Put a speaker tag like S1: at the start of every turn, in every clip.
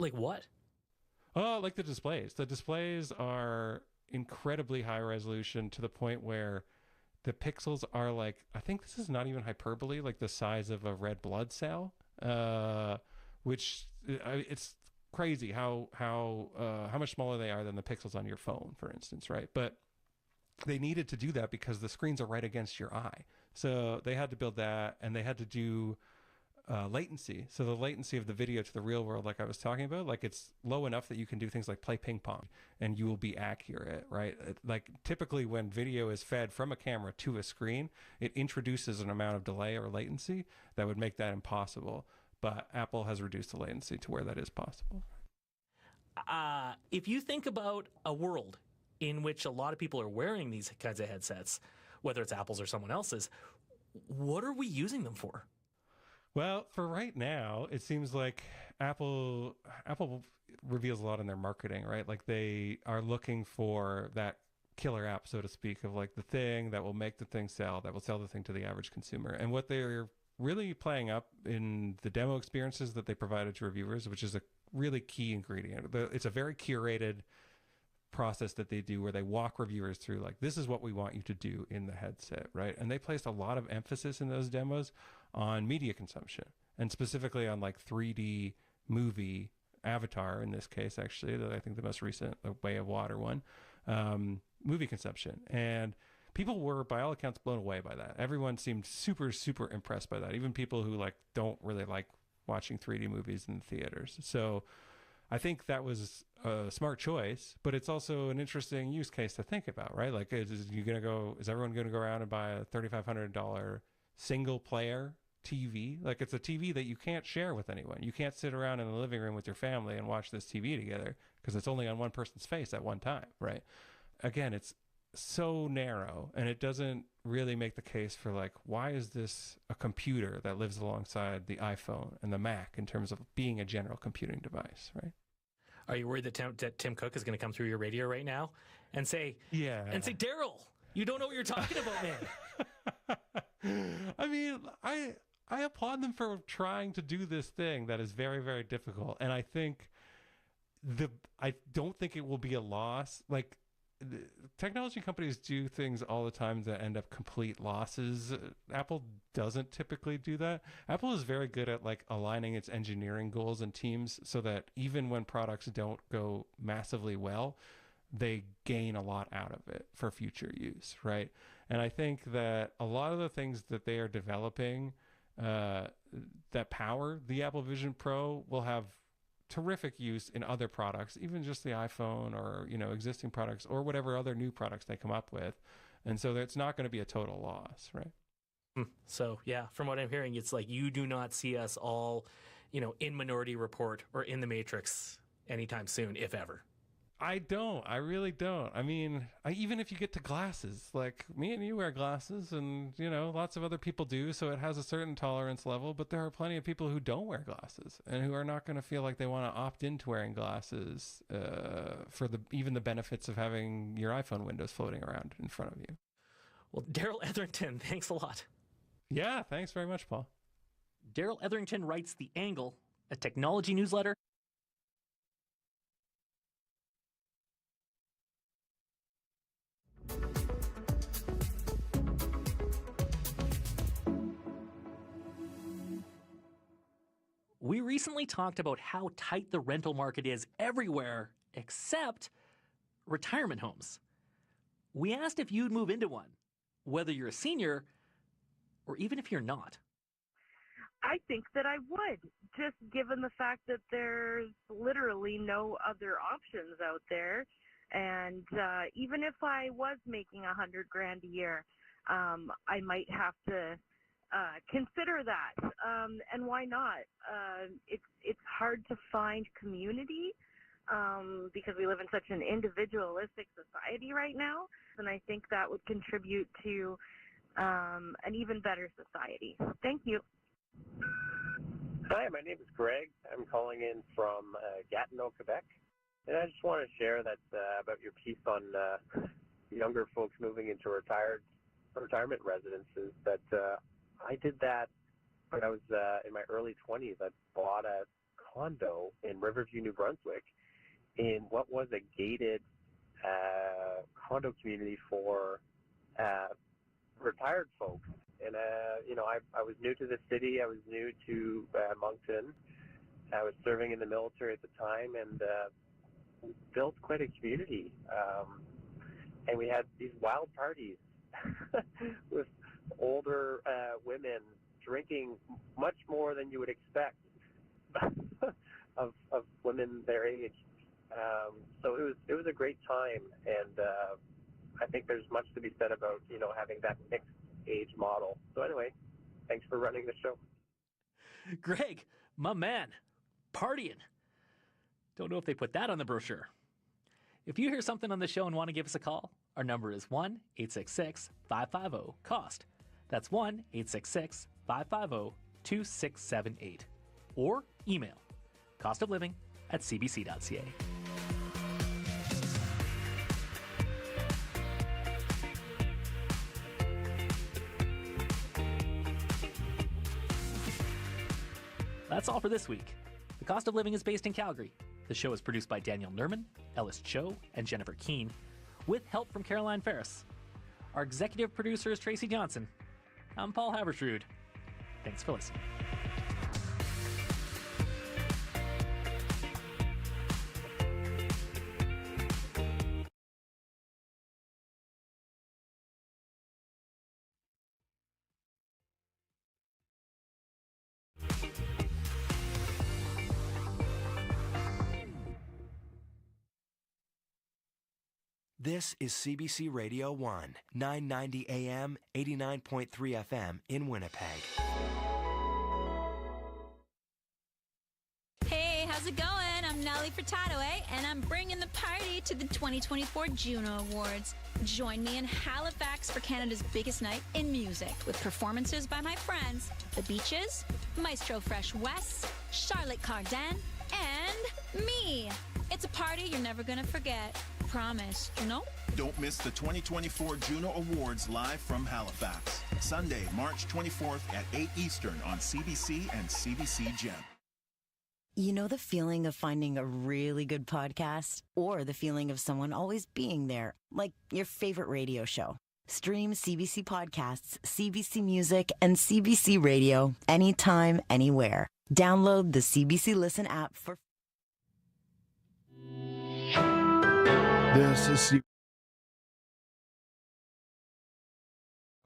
S1: Like what?
S2: Oh, like the displays. The displays are incredibly high resolution to the point where the pixels are like, I think this is not even hyperbole, like the size of a red blood cell, which it's crazy how much smaller they are than the pixels on your phone, for instance, right? But they needed to do that because the screens are right against your eye. So they had to build that, and they had to do latency. So the latency of the video to the real world, like I was talking about, like it's low enough that you can do things like play ping pong and you will be accurate, right? Like typically when video is fed from a camera to a screen, it introduces an amount of delay or latency that would make that impossible. But Apple has reduced the latency to where that is possible.
S1: If you think about a world in which a lot of people are wearing these kinds of headsets, whether it's Apple's or someone else's, what are we using them for?
S2: Well, for right now, it seems like Apple reveals a lot in their marketing, right? Like they are looking for that killer app, so to speak, of like the thing that will make the thing sell, that will sell the thing to the average consumer. And what they're really playing up in the demo experiences that they provided to reviewers, which is a really key ingredient. It's a very curated process that they do where they walk reviewers through like, this is what we want you to do in the headset, right? And they placed a lot of emphasis in those demos on media consumption, and specifically on like 3D movie Avatar in this case, actually, I think the most recent Way of Water one, movie consumption. And people were by all accounts blown away by that. Everyone seemed super super impressed by that, even people who like don't really like watching 3D movies in the theaters. So I think that was a smart choice, but it's also an interesting use case to think about, right? Like, is everyone going to go around and buy a $3,500 single player TV? Like, it's a TV that you can't share with anyone. You can't sit around in the living room with your family and watch this TV together because it's only on one person's face at one time, right? Again, it's so narrow, and it doesn't really make the case for like, why is this a computer that lives alongside the iPhone and the Mac in terms of being a general computing device, right?
S1: Are you worried that Tim Cook is going to come through your radio right now and say,
S2: Yeah.
S1: Daryl, you don't know what you're talking about,
S2: I mean, I applaud them for trying to do this thing that is very, very difficult. And I don't think it will be a loss. Like, technology companies do things all the time that end up complete losses. Apple doesn't typically do that. Apple is very good at like aligning its engineering goals and teams so that even when products don't go massively well, they gain a lot out of it for future use, right? And I think that a lot of the things that they are developing that power the Apple Vision Pro will have terrific use in other products, even just the iPhone or, existing products or whatever other new products they come up with. And so it's not going to be a total loss, right?
S1: So, yeah, from what I'm hearing, it's like you do not see us all, in Minority Report or in The Matrix anytime soon, if ever.
S2: I don't. I really don't. I mean, even if you get to glasses, like me and you wear glasses and, lots of other people do. So it has a certain tolerance level, but there are plenty of people who don't wear glasses and who are not going to feel like they want to opt into wearing glasses for even the benefits of having your iPhone windows floating around in front of you.
S1: Well, Daryl Etherington, thanks a lot.
S2: Yeah, thanks very much, Paul.
S1: Daryl Etherington writes The Angle, a technology newsletter. We recently talked about how tight the rental market is everywhere except retirement homes. We asked if you'd move into one, whether you're a senior or even if you're not.
S3: I think that I would, just given the fact that there's literally no other options out there. And even if I was making $100,000 a year, I might have to consider that. And why not? It's hard to find community because we live in such an individualistic society right now. And I think that would contribute to an even better society. Thank you.
S4: Hi, my name is Greg. I'm calling in from Gatineau, Quebec. And I just want to share that about your piece on younger folks moving into retirement residences, that I did that when I was in my early 20s. I bought a condo in Riverview, New Brunswick, in what was a gated condo community for retired folks. And, I was new to the city. I was new to Moncton. I was serving in the military at the time, and we built quite a community. And we had these wild parties with older women drinking much more than you would expect of women their age. So it was a great time, and I think there's much to be said about having that mixed age model. So anyway, thanks for running the show.
S1: Greg, my man, partying. Don't know if they put that on the brochure. If you hear something on the show and want to give us a call, our number is 1-866-550-COST. That's 1-866-550-2678. Or email costofliving@cbc.ca. That's all for this week. The Cost of Living is based in Calgary. The show is produced by Daniel Nerman, Ellis Cho, and Jennifer Keene, with help from Caroline Ferris. Our executive producer is Tracy Johnson. I'm Paul Habersrud. Thanks for listening.
S5: This is CBC Radio 1, 990 AM, 89.3 FM in Winnipeg.
S6: Hey, how's it going? I'm Nellie Furtado, and I'm bringing the party to the 2024 Juno Awards. Join me in Halifax for Canada's biggest night in music, with performances by my friends, The Beaches, Maestro Fresh West, Charlotte Cardin, and me. It's a party you're never gonna forget. Promise, you know?
S7: Don't miss the 2024 Juno Awards live from Halifax. Sunday, March 24th at 8 Eastern on CBC and CBC Gem.
S8: You know the feeling of finding a really good podcast? Or the feeling of someone always being there, like your favorite radio show? Stream CBC Podcasts, CBC Music, and CBC Radio anytime, anywhere. Download the CBC Listen app for...
S9: This is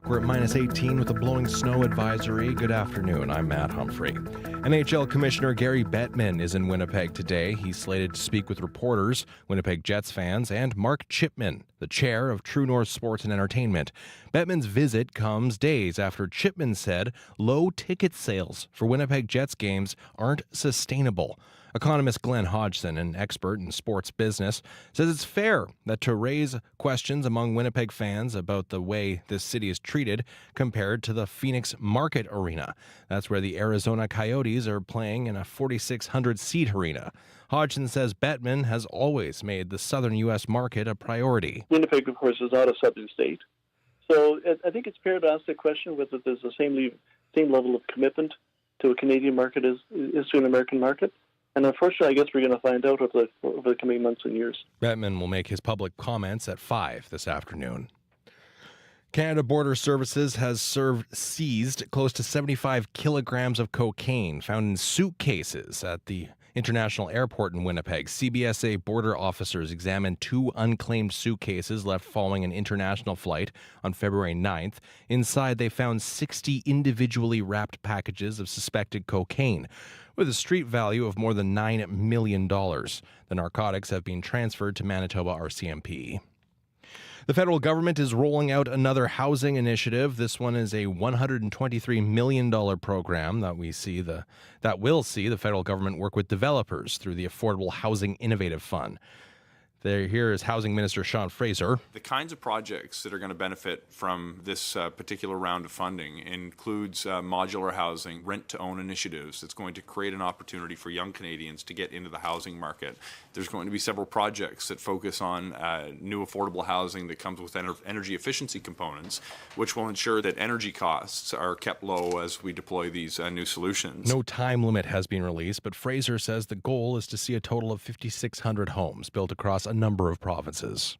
S9: We're at minus 18 with a blowing snow advisory. Good afternoon. I'm Matt Humphrey. NHL Commissioner Gary Bettman is in Winnipeg today. He's slated to speak with reporters, Winnipeg Jets fans, and Mark Chipman, the chair of True North Sports and Entertainment. Bettman's visit comes days after Chipman said low ticket sales for Winnipeg Jets games aren't sustainable. Economist Glenn Hodgson, an expert in sports business, says it's fair that to raise questions among Winnipeg fans about the way this city is treated compared to the Phoenix Market Arena. That's where the Arizona Coyotes are playing in a 4,600-seat arena. Hodgson says Bettman has always made the southern U.S. market a priority.
S10: Winnipeg, of course, is not a southern state. So I think it's fair to ask the question whether there's the same level of commitment to a Canadian market as to an American market. And unfortunately, I guess we're going to find out over the coming months and years.
S9: Bettman will make his public comments at 5 this afternoon. Canada Border Services has seized close to 75 kilograms of cocaine found in suitcases at the International Airport in Winnipeg. CBSA border officers examined 2 unclaimed suitcases left following an international flight on February 9th. Inside, they found 60 individually wrapped packages of suspected cocaine, with a street value of more than $9 million. The narcotics have been transferred to Manitoba RCMP. The federal government is rolling out another housing initiative. This one is a $123 million program that will see the federal government work with developers through the Affordable Housing Innovative Fund. Here is Housing Minister Sean Fraser.
S11: The kinds of projects that are going to benefit from this particular round of funding includes modular housing, rent-to-own initiatives that's going to create an opportunity for young Canadians to get into the housing market. There's going to be several projects that focus on new affordable housing that comes with energy efficiency components, which will ensure that energy costs are kept low as we deploy these new solutions.
S9: No time limit has been released, but Fraser says the goal is to see a total of 5,600 homes built across a number of provinces.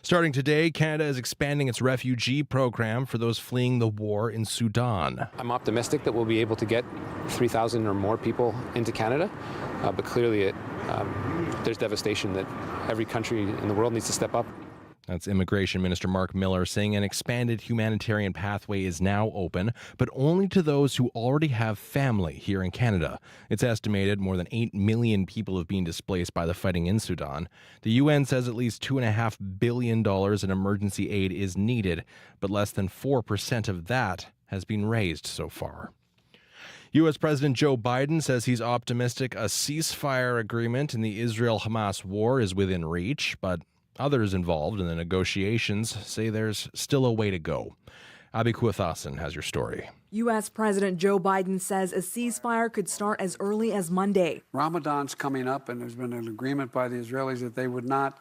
S9: Starting today, Canada is expanding its refugee program for those fleeing the war in Sudan.
S12: I'm optimistic that we'll be able to get 3,000 or more people into Canada, but clearly there's devastation that every country in the world needs to step up.
S9: That's Immigration Minister Mark Miller saying an expanded humanitarian pathway is now open, but only to those who already have family here in Canada. It's estimated more than 8 million people have been displaced by the fighting in Sudan. The UN says at least $2.5 billion in emergency aid is needed, but less than 4% of that has been raised so far. U.S. President Joe Biden says he's optimistic a ceasefire agreement in the Israel-Hamas war is within reach, but others involved in the negotiations say there's still a way to go. Abby Kuathasan has your story.
S13: U.S. President Joe Biden says a ceasefire could start as early as Monday.
S14: Ramadan's coming up, and there's been an agreement by the Israelis that they would not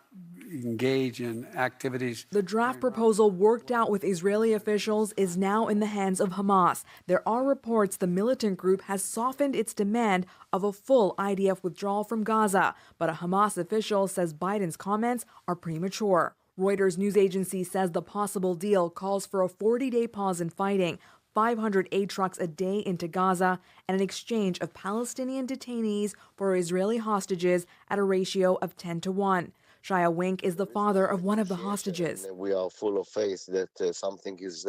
S14: engage in activities.
S13: The draft proposal worked out with Israeli officials is now in the hands of Hamas. There are reports the militant group has softened its demand of a full IDF withdrawal from Gaza, but a Hamas official says Biden's comments are premature. Reuters news agency says the possible deal calls for a 40-day pause in fighting, 500 aid trucks a day into Gaza, and an exchange of Palestinian detainees for Israeli hostages at a ratio of 10-1. Shia Wink is the father of one of the hostages.
S15: We are full of faith that something is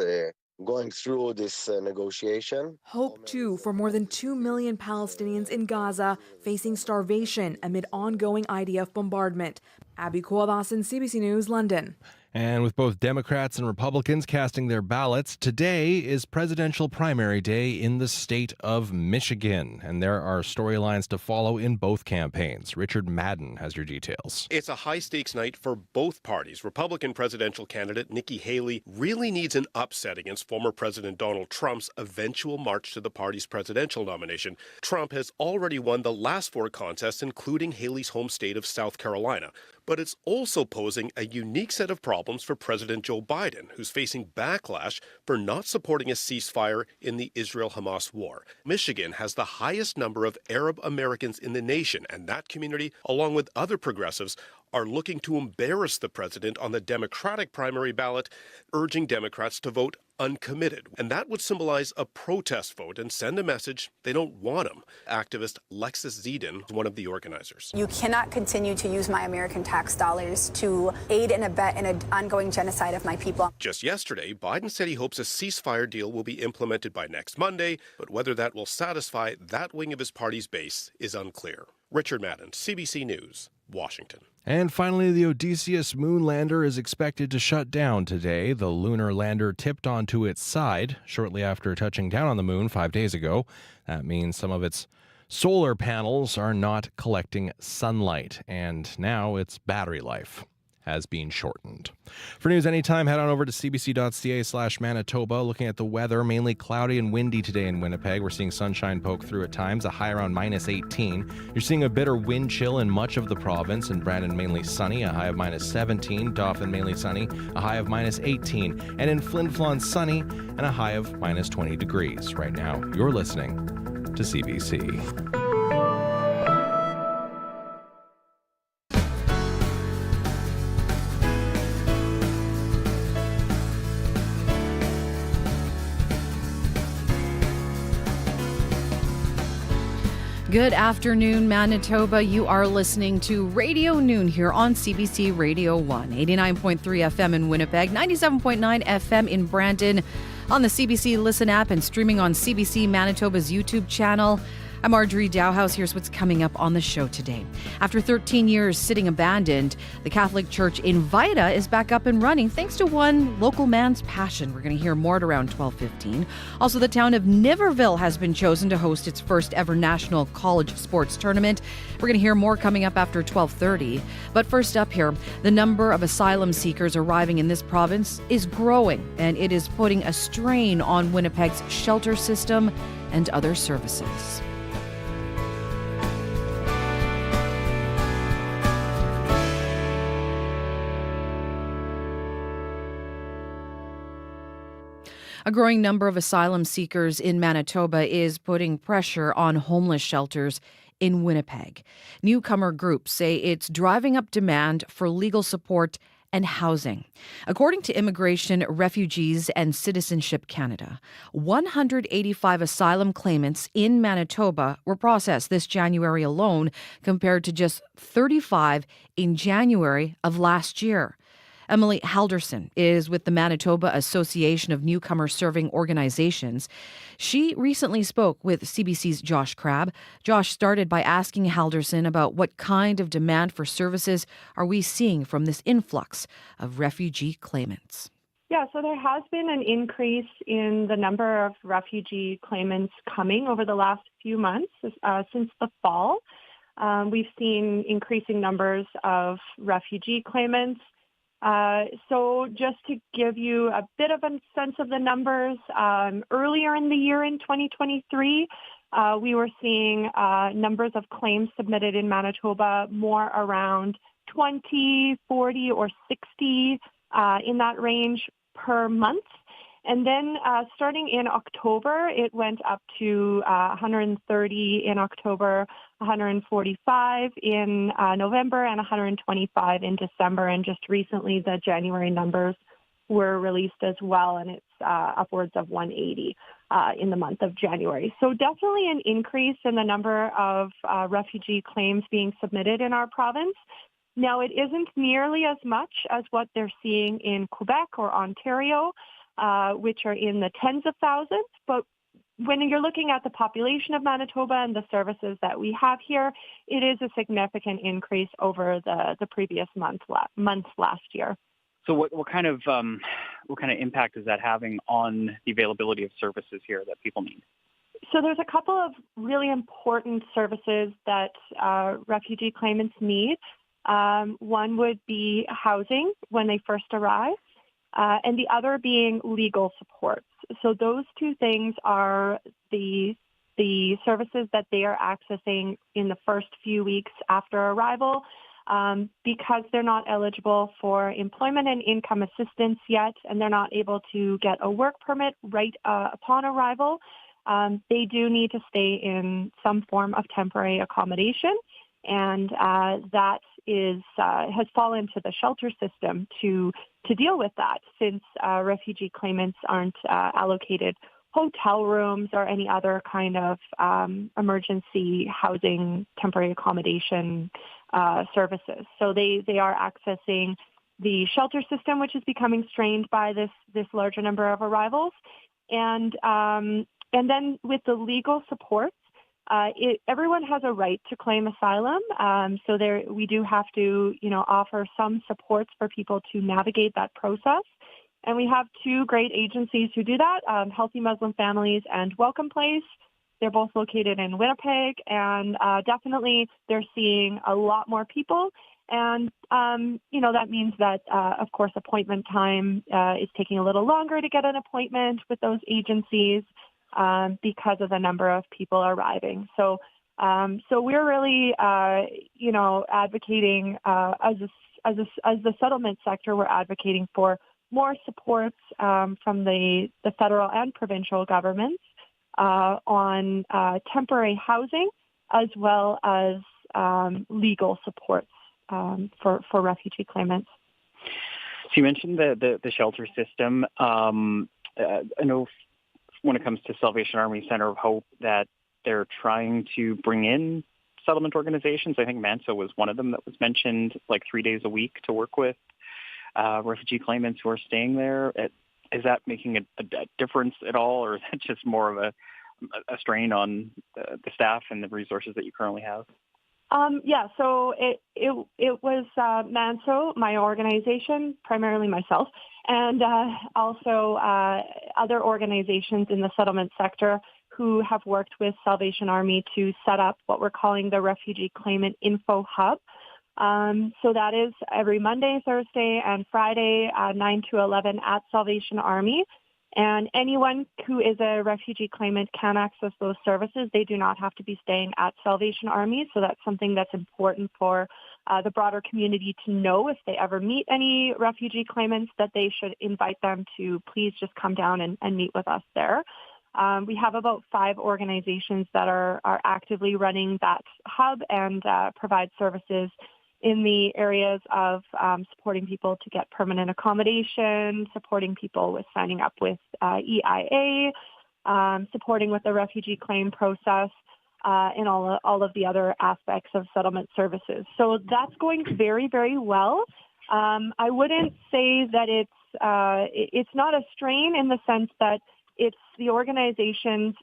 S15: going through this negotiation.
S13: Hope, too, for more than 2 million Palestinians in Gaza facing starvation amid ongoing IDF bombardment. Abby Kuathasan, CBC News, London.
S9: And with both Democrats and Republicans casting their ballots, today is presidential primary day in the state of Michigan. And there are storylines to follow in both campaigns. Richard Madden has your details.
S16: It's a high-stakes night for both parties. Republican presidential candidate Nikki Haley really needs an upset against former President Donald Trump's eventual march to the party's presidential nomination. Trump has already won the last 4 contests, including Haley's home state of South Carolina. But it's also posing a unique set of problems for President Joe Biden, who's facing backlash for not supporting a ceasefire in the Israel-Hamas war. Michigan has the highest number of Arab Americans in the nation, and that community, along with other progressives, are looking to embarrass the president on the Democratic primary ballot, urging Democrats to vote uncommitted. And that would symbolize a protest vote and send a message they don't want him. Activist Lexis Zedin is one of the organizers.
S17: You cannot continue to use my American tax dollars to aid and abet in an ongoing genocide of my people.
S16: Just yesterday, Biden said he hopes a ceasefire deal will be implemented by next Monday, but whether that will satisfy that wing of his party's base is unclear. Richard Madden, CBC News, Washington.
S9: And finally, the Odysseus moon lander is expected to shut down today. The lunar lander tipped onto its side shortly after touching down on the moon 5 days ago. That means some of its solar panels are not collecting sunlight, and now its battery life has been shortened. For news anytime, head on over to cbc.ca/Manitoba. Looking at the weather, mainly cloudy and windy today in Winnipeg. We're seeing sunshine poke through at times, a high around -18. You're seeing a bitter wind chill in much of the province. In Brandon, mainly sunny, a high of -17. Dauphin, mainly sunny, a high of -18. And in Flin Flon, sunny and a high of -20 degrees. Right now, you're listening to CBC.
S18: Good afternoon, Manitoba. You are listening to Radio Noon here on CBC Radio 1, 89.3 FM in Winnipeg, 97.9 FM in Brandon, on the CBC Listen app and streaming on CBC Manitoba's YouTube channel. I'm Marjorie Dowhouse. Here's what's coming up on the show today. After 13 years sitting abandoned, the Catholic Church in Vaita is back up and running thanks to one local man's passion. We're going to hear more at around 12:15. Also, the town of Niverville has been chosen to host its first ever national college sports tournament. We're going to hear more coming up after 12:30. But first up here, the number of asylum seekers arriving in this province is growing, and it is putting a strain on Winnipeg's shelter system and other services. A growing number of asylum seekers in Manitoba is putting pressure on homeless shelters in Winnipeg. Newcomer groups say it's driving up demand for legal support and housing. According to Immigration, Refugees and Citizenship Canada, 185 asylum claimants in Manitoba were processed this January alone, compared to just 35 in January of last year. Emily Halderson is with the Manitoba Association of Newcomer Serving Organizations. She recently spoke with CBC's Josh Crabb. Josh started by asking Halderson about what kind of demand for services are we seeing from this influx of refugee claimants.
S19: Yeah, so there has been an increase in the number of refugee claimants coming over the last few months since the fall. We've seen increasing numbers of refugee claimants. So just to give you a bit of a sense of the numbers, earlier in the year in 2023, we were seeing numbers of claims submitted in Manitoba more around 20, 40, or 60 in that range per month. And then starting in October, it went up to 130 in October, 145 in November, and 125 in December. And just recently, the January numbers were released as well, and it's upwards of 180 in the month of January. So definitely an increase in the number of refugee claims being submitted in our province. Now, it isn't nearly as much as what they're seeing in Quebec or Ontario, which are in the tens of thousands. But when you're looking at the population of Manitoba and the services that we have here, it is a significant increase over the previous months last year.
S20: So what kind of impact is that having on the availability of services here that people need?
S19: So there's a couple of really important services that refugee claimants need. One would be housing when they first arrive. And the other being legal supports. So those two things are the services that they are accessing in the first few weeks after arrival, because they're not eligible for employment and income assistance yet, and they're not able to get a work permit right upon arrival. They do need to stay in some form of temporary accommodation, and that has fallen to the shelter system to deal with that, since refugee claimants aren't allocated hotel rooms or any other kind of emergency housing, temporary accommodation services. So they are accessing the shelter system, which is becoming strained by this larger number of arrivals. And then with the legal supports, everyone has a right to claim asylum. So we do have to, offer some supports for people to navigate that process. And we have two great agencies who do that, Healthy Muslim Families and Welcome Place. They're both located in Winnipeg, and definitely they're seeing a lot more people. And, that means that, of course, appointment time is taking a little longer to get an appointment with those agencies. Because of the number of people arriving. So we're really, advocating as the settlement sector, we're advocating for more supports from the federal and provincial governments on temporary housing, as well as legal supports for refugee claimants.
S20: So you mentioned the shelter system. I know when it comes to Salvation Army Center of Hope that they're trying to bring in settlement organizations. I think Manso was one of them that was mentioned, like 3 days a week to work with refugee claimants who are staying there. Is that making a difference at all, or is that just more of a strain on the staff and the resources that you currently have?
S19: So it was MANSO, my organization, primarily myself, and also other organizations in the settlement sector who have worked with Salvation Army to set up what we're calling the Refugee Claimant Info Hub. So that is every Monday, Thursday, and Friday, 9 to 11 at Salvation Army. And anyone who is a refugee claimant can access those services. They do not have to be staying at Salvation Army. So that's something that's important for the broader community to know if they ever meet any refugee claimants, that they should invite them to please just come down and meet with us there. We have about 5 organizations that are actively running that hub and provide services in the areas of supporting people to get permanent accommodation, supporting people with signing up with EIA, supporting with the refugee claim process, and all of the other aspects of settlement services. So that's going very, very well. I wouldn't say that it's not a strain in the sense that it's the organizations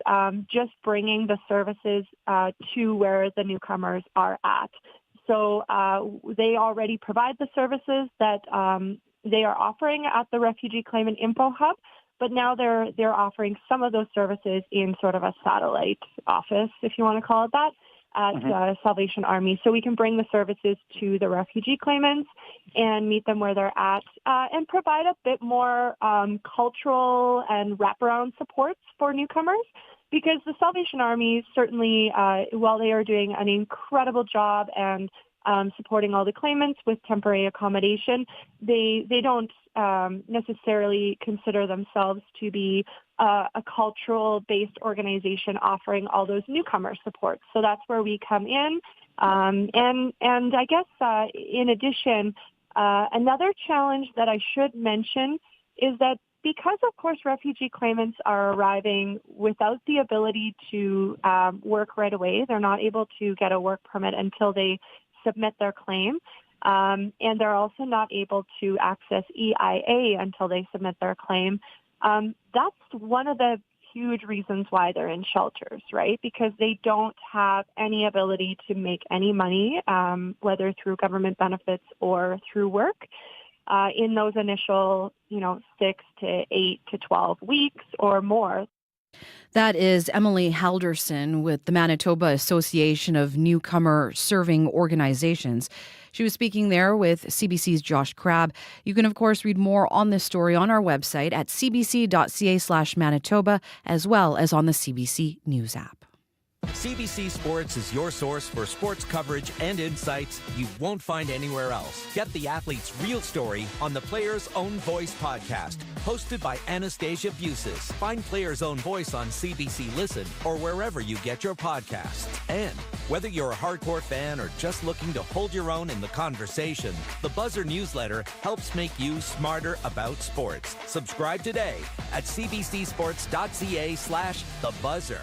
S19: just bringing the services to where the newcomers are at. So they already provide the services that they are offering at the Refugee Claimant Info Hub, but now they're offering some of those services in sort of a satellite office, if you want to call it that, at Salvation Army. So we can bring the services to the refugee claimants and meet them where they're at and provide a bit more cultural and wraparound supports for newcomers. Because the Salvation Army certainly, while they are doing an incredible job and supporting all the claimants with temporary accommodation, they don't necessarily consider themselves to be a cultural-based organization offering all those newcomer supports. So that's where we come in. And I guess in addition, another challenge that I should mention is that because, of course, refugee claimants are arriving without the ability to work right away, they're not able to get a work permit until they submit their claim, and they're also not able to access EIA until they submit their claim. That's one of the huge reasons why they're in shelters, right? Because they don't have any ability to make any money, whether through government benefits or through work. In those initial, 6 to 8 to 12 weeks or more.
S18: That is Emily Halderson with the Manitoba Association of Newcomer Serving Organizations. She was speaking there with CBC's Josh Crabb. You can, of course, read more on this story on our website at cbc.ca/Manitoba, as well as on the CBC News app.
S21: CBC Sports is your source for sports coverage and insights you won't find anywhere else. Get the athlete's real story on the Player's Own Voice podcast, hosted by Anastasia Busis. Find Player's Own Voice on CBC Listen or wherever you get your podcasts. And whether you're a hardcore fan or just looking to hold your own in the conversation, the Buzzer newsletter helps make you smarter about sports. Subscribe today at cbcsports.ca/thebuzzer.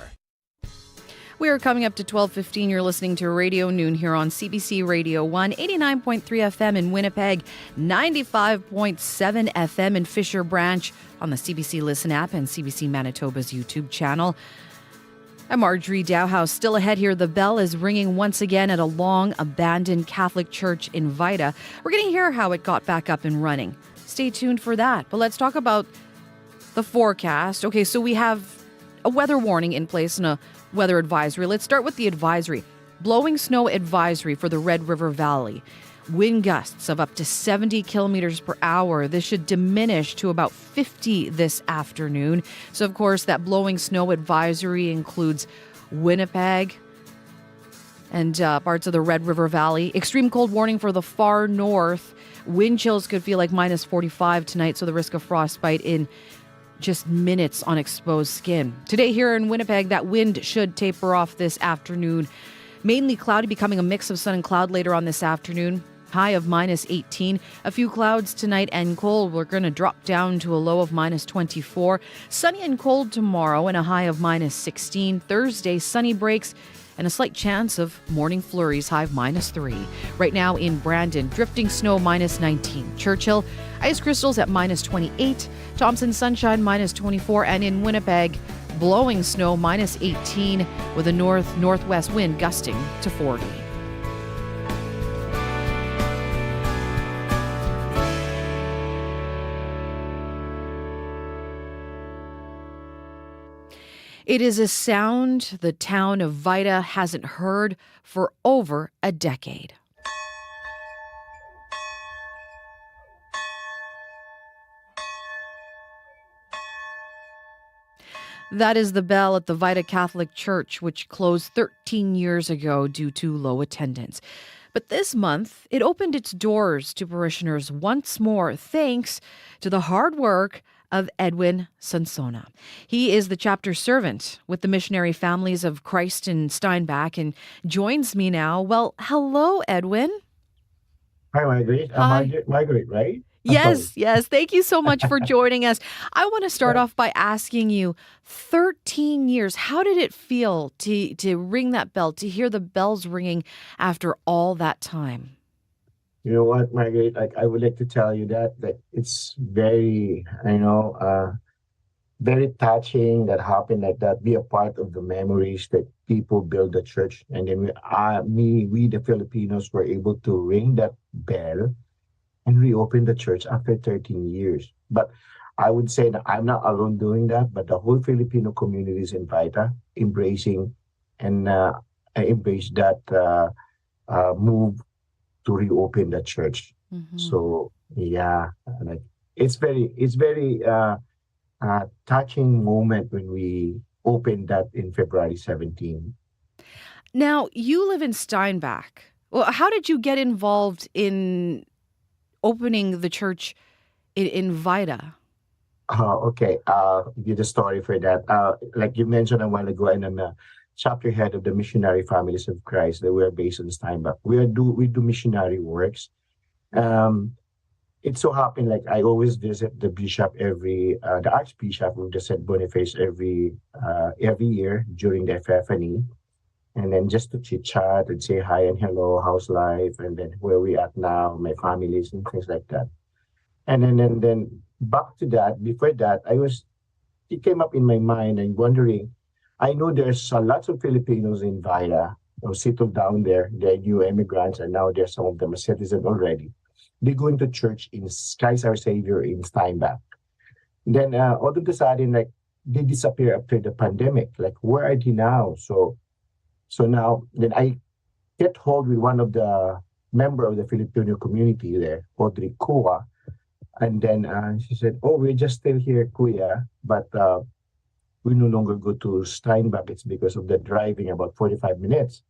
S18: We are coming up to 12:15. You're listening to Radio Noon here on CBC Radio 1, 89.3 FM in Winnipeg, 95.7 FM in Fisher Branch on the CBC Listen app and CBC Manitoba's YouTube channel. I'm Marjorie Dowhouse. Still ahead here, the bell is ringing once again at a long-abandoned Catholic church in Vaita. We're going to hear how it got back up and running. Stay tuned for that. But let's talk about the forecast. Okay, so we have a weather warning in place and a weather advisory. Let's start with the advisory. Blowing snow advisory for the Red River Valley. Wind gusts of up to 70 kilometers per hour. This should diminish to about 50 this afternoon. So, of course, that blowing snow advisory includes Winnipeg and parts of the Red River Valley. Extreme cold warning for the far north. Wind chills could feel like minus 45 tonight, so the risk of frostbite in just minutes on exposed skin. Today here in Winnipeg, that wind should taper off this afternoon. Mainly cloudy, becoming a mix of sun and cloud later on this afternoon. High of minus 18. A few clouds tonight and cold. We're going to drop down to a low of minus 24. Sunny and cold tomorrow and a high of minus 16. Thursday, sunny breaks and a slight chance of morning flurries, high of minus 3. Right now in Brandon, drifting snow minus 19. Churchill, ice crystals at minus 28. Thompson, sunshine minus 24. And in Winnipeg, blowing snow minus 18 with a north-northwest wind gusting to 40. It is a sound the town of Vaita hasn't heard for over a decade. That is the bell at the Vaita Catholic Church, which closed 13 years ago due to low attendance. But this month, it opened its doors to parishioners once more, thanks to the hard work of Edwin Sansona. He is the chapter servant with the Missionary Families of Christ in Steinbach and joins me now. Well, hello, Edwin.
S2: Hi, Margaret.
S18: Hi.
S2: Margaret, right?
S18: Yes. Thank you so much for joining us. I want to start off by asking you, 13 years, how did it feel to ring that bell, to hear the bells ringing after all that time?
S2: You know what, Margaret? I would like to tell you that it's very, very touching that happened like that. Be a part of the memories that people build the church, and then we the Filipinos were able to ring that bell and reopen the church after 13 years. But I would say that I'm not alone doing that, but the whole Filipino community is in Vaita embracing and embrace that move to reopen the church.
S18: Mm-hmm.
S2: So yeah, it's very touching moment when we opened that in February 17.
S18: Now, you live in Steinbach. Well, how did you get involved in opening the church in Vaita?
S2: Okay, give the story for that. Like you mentioned a while ago, and I'm a chapter head of the Missionary Families of Christ that we're based in Steinbach. We do missionary works. It so happened like I always visit the bishop the Archbishop of the St. Boniface every year during the Epiphany, and then just to chit chat and say hi and hello, how's life, and then where we at now, my families and things like that. And then back to that, before that, it came up in my mind and wondering, I know there's lots of Filipinos in Vaita who settled down there. They're new immigrants, and now there's some of them are citizens already. They're going to church in Christ Our Savior in Steinbach. Then all of a sudden, like they disappear after the pandemic. Like where are they now? So now then I get hold with one of the member of the Filipino community there, Audrey Kua, and then she said, "Oh, we're just still here, Kuya, but we no longer go to Steinbach. It's because of the driving about 45 minutes.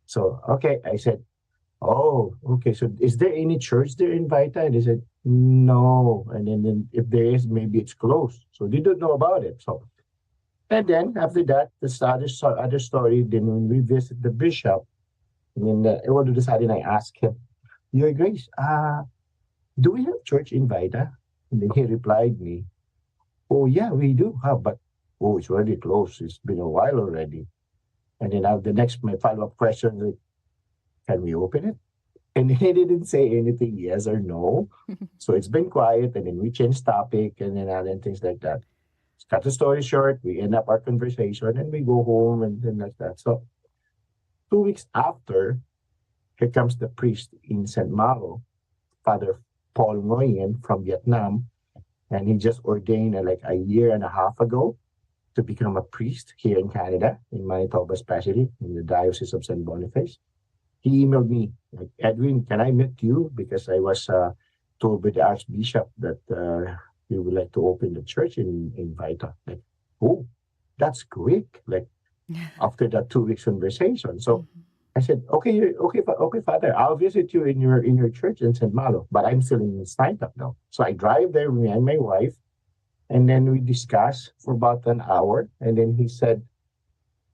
S2: So, okay, I said, oh, okay. So is there any church there in Vaita? And they said, no. And then if there is, maybe it's closed. So they don't know about it. So, and then after that, the other story, then when we visit the bishop, and then all of a sudden I asked him, Your Grace, do we have church in Vaita? And then he replied me, oh, yeah, we do have, but oh, it's already closed. It's been a while already. And then my follow-up question is, can we open it? And he didn't say anything, yes or no. So it's been quiet, and then we changed topic, and then things like that. Cut the story short, we end up our conversation, and we go home, and then like that. So 2 weeks after, here comes the priest in St. Malo, Father Paul Nguyen from Vietnam, and he just ordained like a year and a half ago to become a priest here in Canada, in Manitoba especially, in the Diocese of St. Boniface. He emailed me, like, Edwin, can I meet you? Because I was told by the Archbishop that we would like to open the church in Vaita. Like, oh, that's quick. Like, after that 2 weeks conversation. So I said, okay, Father, I'll visit you in your church in St. Malo, but I'm still in Steinbach now. So I drive there with me and my wife, and then we discussed for about an hour, and then he said,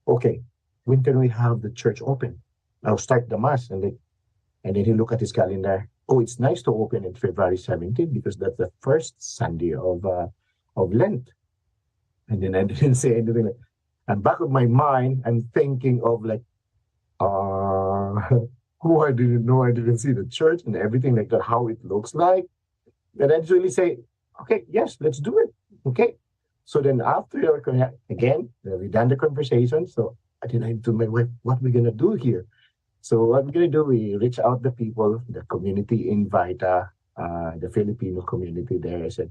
S2: okay, when can we have the church open? I'll start the mass, and then he looked at his calendar. Oh, it's nice to open in February 17th because that's the first Sunday of Lent. And then I didn't say anything. And back of my mind, I'm thinking of like, who I didn't know, I didn't see the church and everything like that, how it looks like. And I'd really say, okay, yes, let's do it. Okay. So then after again, we done the conversation. So I did to my wife, what we're gonna do here? So what we're gonna do, we reach out the people, the community in Vaita, the Filipino community there. I said,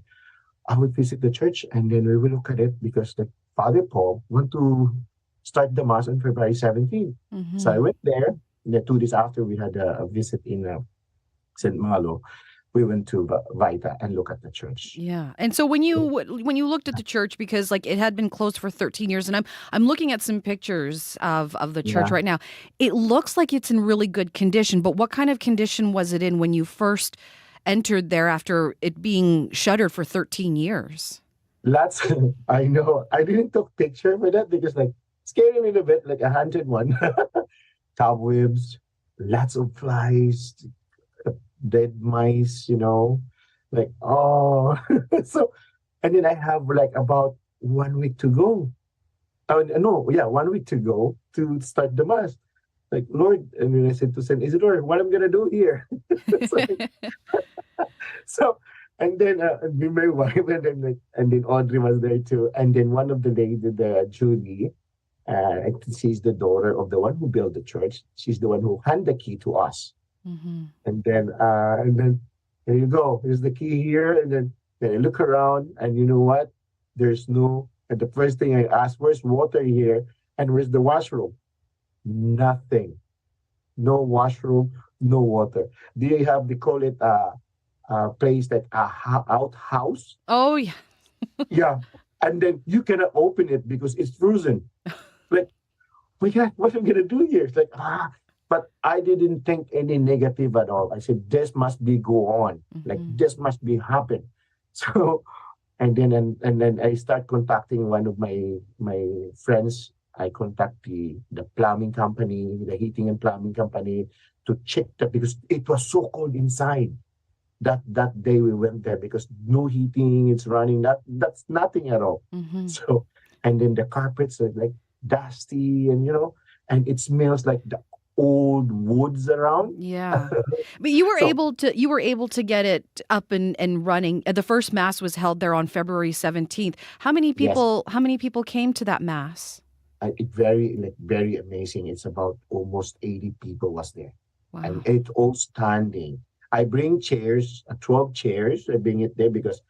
S2: I will visit the church and then we will look at it because the Father Paul want to start the Mass on February 17th. So I went there. And then 2 days after we had a visit in St. Malo, we went to Vaita and look at the church.
S18: Yeah. And so when you looked at the church, because like it had been closed for 13 years, and I'm looking at some pictures of the church right now. It looks like it's in really good condition, but what kind of condition was it in when you first entered there after it being shuttered for 13 years?
S2: Lots. I know. I didn't take picture for that because like scared me a bit, like 101. Cobwebs, lots of flies, dead mice, like, oh. So, and then I have like about 1 week to go. 1 week to go to start the Mass. Like, Lord, and then I said to St. Isidore, what I'm going to do here? So, and then my wife, and then Audrey was there too. And then one of the ladies, Julie, she's the daughter of the one who built the church. She's the one who handed the key to us. And then there you go. Here's the key here. And then I look around, and you know what? And the first thing I asked, where's water here? And where's the washroom? Nothing. No washroom, no water. Do you have, they call it place that outhouse?
S18: Oh, yeah.
S2: Yeah. And then you cannot open it because it's frozen. Like, my God, what am I going to do here? It's like, but I didn't think any negative at all. I said, this must be go on. Like, this must be happen. So, and then I start contacting one of my friends. I contact the plumbing company, the heating and plumbing company to check that because it was so cold inside. That day we went there because no heating, it's running. That's nothing at all. So, and then the carpets are like dusty and and it smells like the old woods around.
S18: Yeah. But you were able to get it up and running. The first Mass was held there on February 17th. How many people came to that Mass?
S2: It's very amazing. It's about almost 80 people was there. Wow. And it's all standing. I bring chairs, 12 chairs. I bring it there because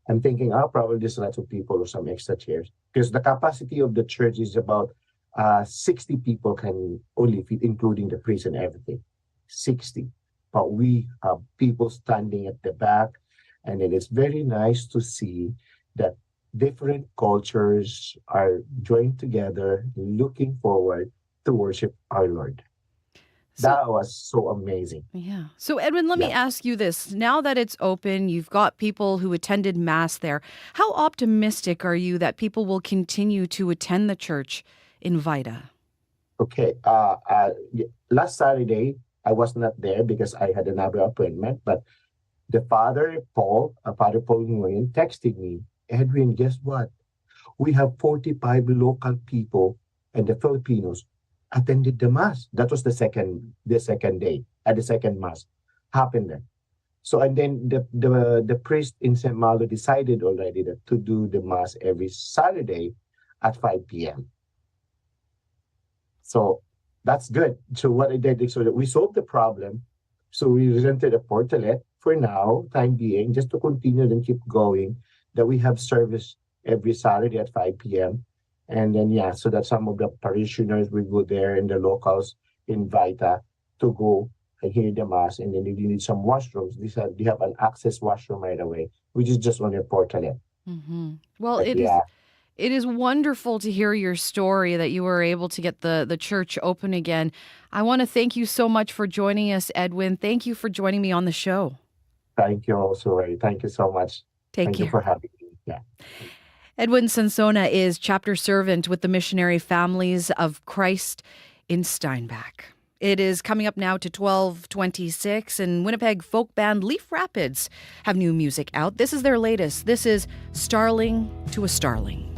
S2: I'm thinking, probably there's lots of people or some extra chairs. Because the capacity of the church is about 60 people can only fit, including the priest and everything. 60. But we have people standing at the back. And it is very nice to see that different cultures are joined together, looking forward to worship our Lord. That was so amazing.
S18: Yeah. So, Edwin, let me ask you this. Now that it's open, you've got people who attended Mass there. How optimistic are you that people will continue to attend the church in Vaita?
S2: Okay. Last Saturday, I was not there because I had another appointment. But the Father Paul Nguyen texted me, Edwin, guess what? We have 45 local people and the Filipinos attended the Mass. That was the second day, at the second Mass happened then. So, and then the priest in St. Malo decided already to do the Mass every Saturday at 5 p.m. So that's good. So what I did, so that we solved the problem. So we rented a portalet for now, time being, just to continue and keep going, that we have service every Saturday at 5 p.m. And then, so that some of the parishioners will go there and the locals in Vaita to go and hear the Mass. And then if you need some washrooms, they have an access washroom right away, which is just on your portalet.
S18: Well, it is wonderful to hear your story that you were able to get the church open again. I want to thank you so much for joining us, Edwin. Thank you for joining me on the show.
S2: Thank you also, Ray. Thank you so much.
S18: Thank you
S2: for having me. Yeah.
S18: Edwin Sansona is chapter servant with the Missionary Families of Christ in Steinbach. It is coming up now to 12:26, and Winnipeg folk band Leaf Rapids have new music out. This is their latest. This is Starling to a Starling.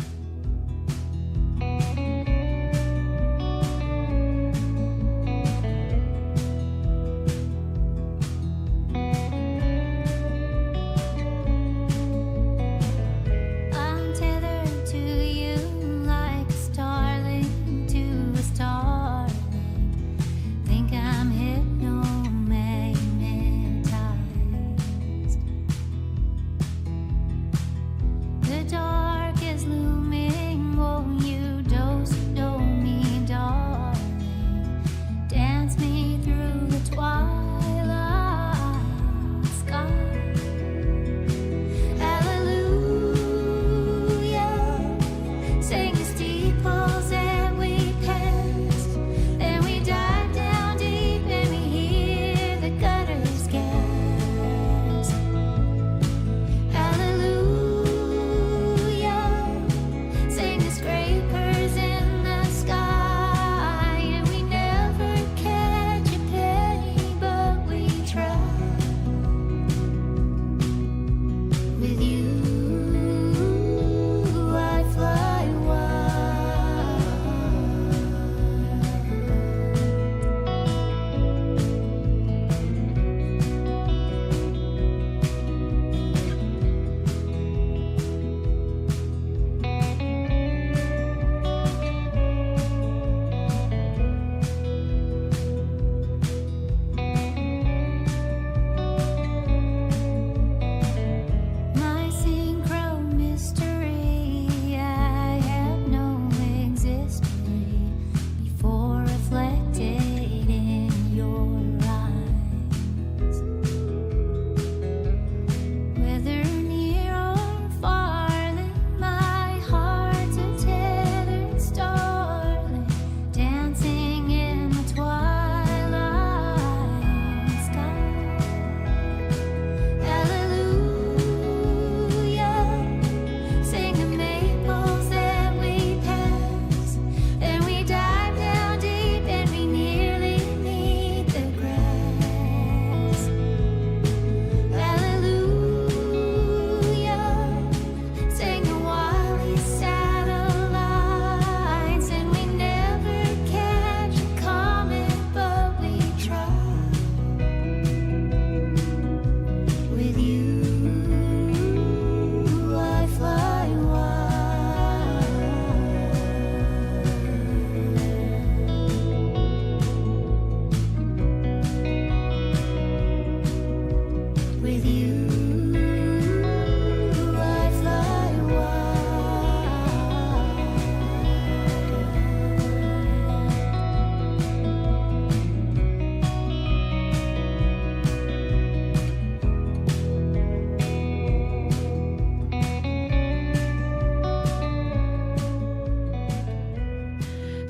S3: I'm tethered